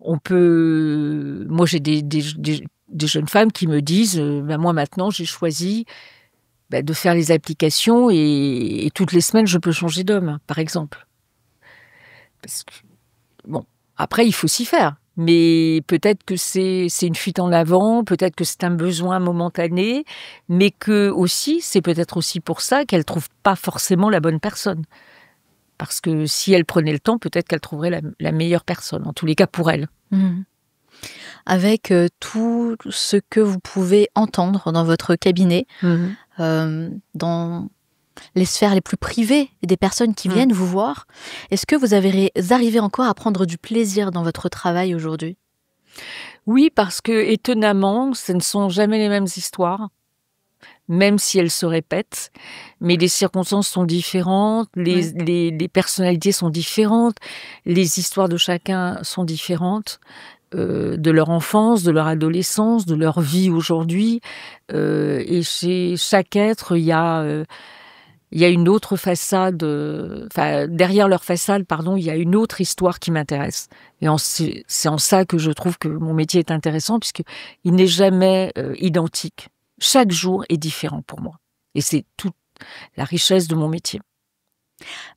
moi, j'ai des jeunes femmes qui me disent moi maintenant j'ai choisi de faire les applications et toutes les semaines je peux changer d'homme, par exemple. Parce que, après il faut s'y faire, mais peut-être que c'est une fuite en avant, peut-être que c'est un besoin momentané, mais que aussi c'est peut-être aussi pour ça qu'elle trouve pas forcément la bonne personne. Parce que si elle prenait le temps, peut-être qu'elle trouverait la meilleure personne, en tous les cas pour elle. Avec tout ce que vous pouvez entendre dans votre cabinet, dans les sphères les plus privées des personnes qui viennent vous voir, est-ce que vous arrivez encore à prendre du plaisir dans votre travail aujourd'hui? Oui, parce que étonnamment, ce ne sont jamais les mêmes histoires. Même si elles se répètent, mais les circonstances sont différentes, les personnalités sont différentes, les histoires de chacun sont différentes, de leur enfance, de leur adolescence, de leur vie aujourd'hui. Et chez chaque être, il y a une autre façade, derrière leur façade, il y a une autre histoire qui m'intéresse. Et c'est en ça que je trouve que mon métier est intéressant, puisqu'il n'est jamais identique. Chaque jour est différent pour moi. Et c'est toute la richesse de mon métier.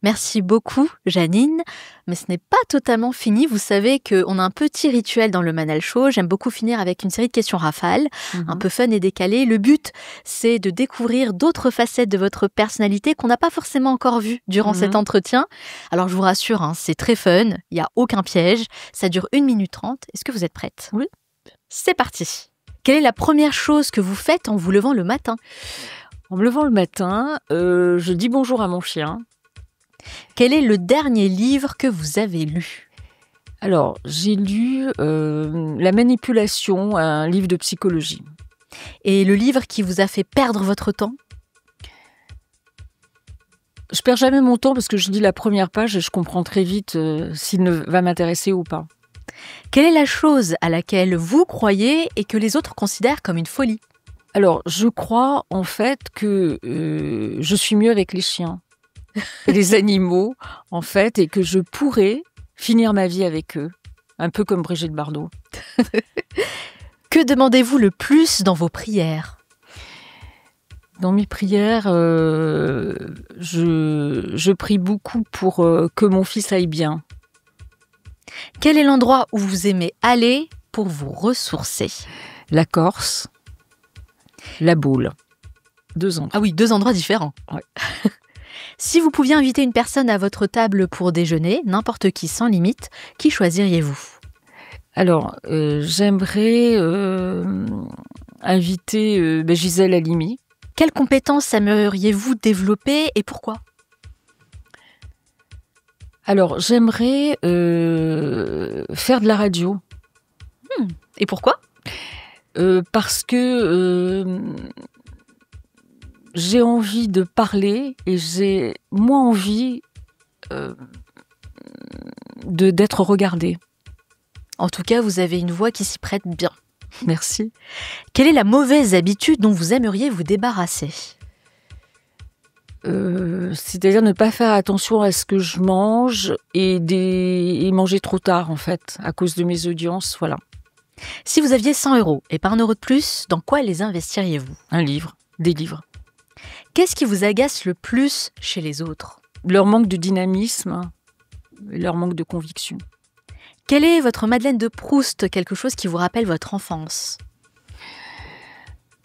Merci beaucoup, Janine. Mais ce n'est pas totalement fini. Vous savez qu'on a un petit rituel dans le Manal Show. J'aime beaucoup finir avec une série de questions rafales, un peu fun et décalées. Le but, c'est de découvrir d'autres facettes de votre personnalité qu'on n'a pas forcément encore vues durant cet entretien. Alors, je vous rassure, c'est très fun. Il n'y a aucun piège. Ça dure 1 minute 30. Est-ce que vous êtes prête? Oui. C'est parti. Quelle est la première chose que vous faites en vous levant le matin? En me levant le matin, je dis bonjour à mon chien. Quel est le dernier livre que vous avez lu? Alors, j'ai lu La manipulation, un livre de psychologie. Et le livre qui vous a fait perdre votre temps? Je perds jamais mon temps parce que je lis la première page et je comprends très vite s'il va m'intéresser ou pas. Quelle est la chose à laquelle vous croyez et que les autres considèrent comme une folie? Alors, je crois en fait que je suis mieux avec les chiens et les animaux, en fait, et que je pourrais finir ma vie avec eux, un peu comme Brigitte Bardot. Que demandez-vous le plus dans vos prières? Dans mes prières, je prie beaucoup pour que mon fils aille bien. Quel est l'endroit où vous aimez aller pour vous ressourcer? La Corse, la Baule. 2 endroits. Ah oui, 2 endroits différents. Ouais. Si vous pouviez inviter une personne à votre table pour déjeuner, n'importe qui sans limite, qui choisiriez-vous? Alors, j'aimerais inviter Gisèle Halimi. Quelles compétences aimeriez-vous développer et pourquoi? Alors, j'aimerais faire de la radio. Et pourquoi? Parce que j'ai envie de parler et j'ai moins envie d'être regardée. En tout cas, vous avez une voix qui s'y prête bien. Merci. Quelle est la mauvaise habitude dont vous aimeriez vous débarrasser? C'est-à-dire ne pas faire attention à ce que je mange et manger trop tard, en fait, à cause de mes audiences, voilà. Si vous aviez 100 € et pas 1 € de plus, dans quoi les investiriez-vous? Un livre, des livres. Qu'est-ce qui vous agace le plus chez les autres? Leur manque de dynamisme, leur manque de conviction. Quelle est votre Madeleine de Proust, quelque chose qui vous rappelle votre enfance ?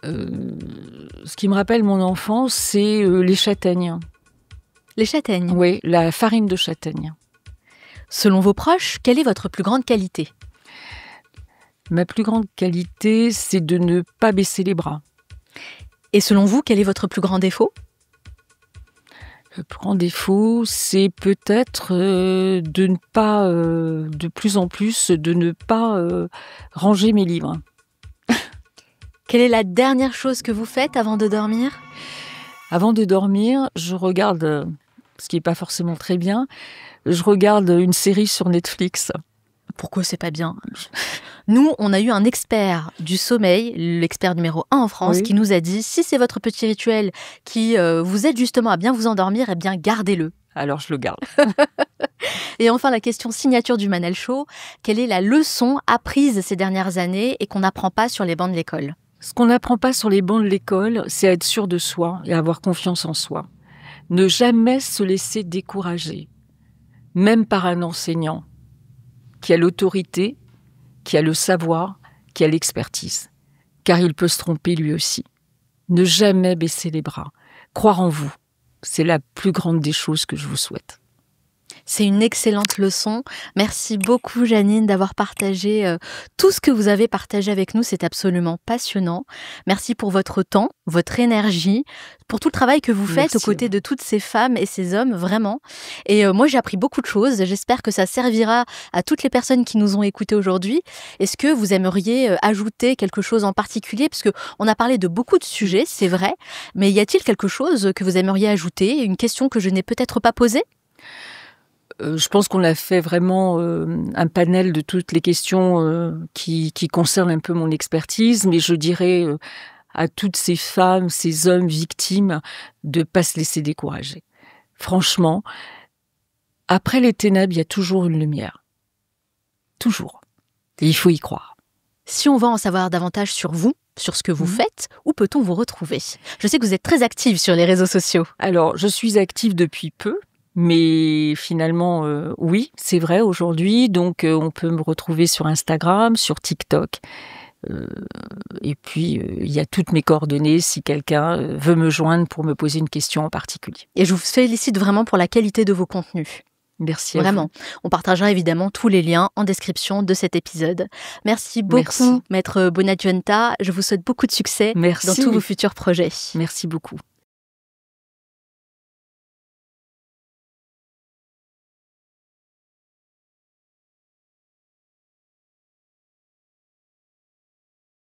Ce qui me rappelle mon enfance, c'est les châtaignes. Les châtaignes ? Oui, la farine de châtaigne. Selon vos proches, quelle est votre plus grande qualité ? Ma plus grande qualité, c'est de ne pas baisser les bras. Et selon vous, quel est votre plus grand défaut ? Le plus grand défaut, c'est peut-être de ne pas, de plus en plus, de ne pas ranger mes livres. Quelle est la dernière chose que vous faites avant de dormir ? Avant de dormir, je regarde, ce qui n'est pas forcément très bien, je regarde une série sur Netflix. Pourquoi c'est pas bien ? Nous, on a eu un expert du sommeil, l'expert numéro 1 en France, qui nous a dit, si c'est votre petit rituel qui vous aide justement à bien vous endormir, eh bien gardez-le. Alors je le garde. Et enfin, la question signature du Manal Show, quelle est la leçon apprise ces dernières années et qu'on n'apprend pas sur les bancs de l'école ? Ce qu'on n'apprend pas sur les bancs de l'école, c'est à être sûr de soi et avoir confiance en soi. Ne jamais se laisser décourager, même par un enseignant qui a l'autorité, qui a le savoir, qui a l'expertise. Car il peut se tromper lui aussi. Ne jamais baisser les bras. Croire en vous, c'est la plus grande des choses que je vous souhaite. C'est une excellente leçon. Merci beaucoup, Janine, d'avoir partagé tout ce que vous avez partagé avec nous. C'est absolument passionnant. Merci pour votre temps, votre énergie, pour tout le travail que vous faites aux côtés de toutes ces femmes et ces hommes, vraiment. Et moi, j'ai appris beaucoup de choses. J'espère que ça servira à toutes les personnes qui nous ont écoutés aujourd'hui. Est-ce que vous aimeriez ajouter quelque chose en particulier ? Parce qu'on a parlé de beaucoup de sujets, c'est vrai. Mais y a-t-il quelque chose que vous aimeriez ajouter ? Une question que je n'ai peut-être pas posée ? Je pense qu'on a fait vraiment un panel de toutes les questions qui concernent un peu mon expertise, mais je dirais à toutes ces femmes, ces hommes victimes, de ne pas se laisser décourager. Franchement, après les ténèbres, il y a toujours une lumière. Toujours. Et il faut y croire. Si on veut en savoir davantage sur vous, sur ce que vous faites, où peut-on vous retrouver ? Je sais que vous êtes très active sur les réseaux sociaux. Alors, je suis active depuis peu. Mais finalement, oui, c'est vrai aujourd'hui. Donc, on peut me retrouver sur Instagram, sur TikTok. Et puis, il y a toutes mes coordonnées si quelqu'un veut me joindre pour me poser une question en particulier. Et je vous félicite vraiment pour la qualité de vos contenus. Merci à vraiment. vous. On partagera évidemment tous les liens en description de cet épisode. Merci beaucoup, Maître Bonagiunta. Je vous souhaite beaucoup de succès dans tous vos futurs projets. Merci beaucoup.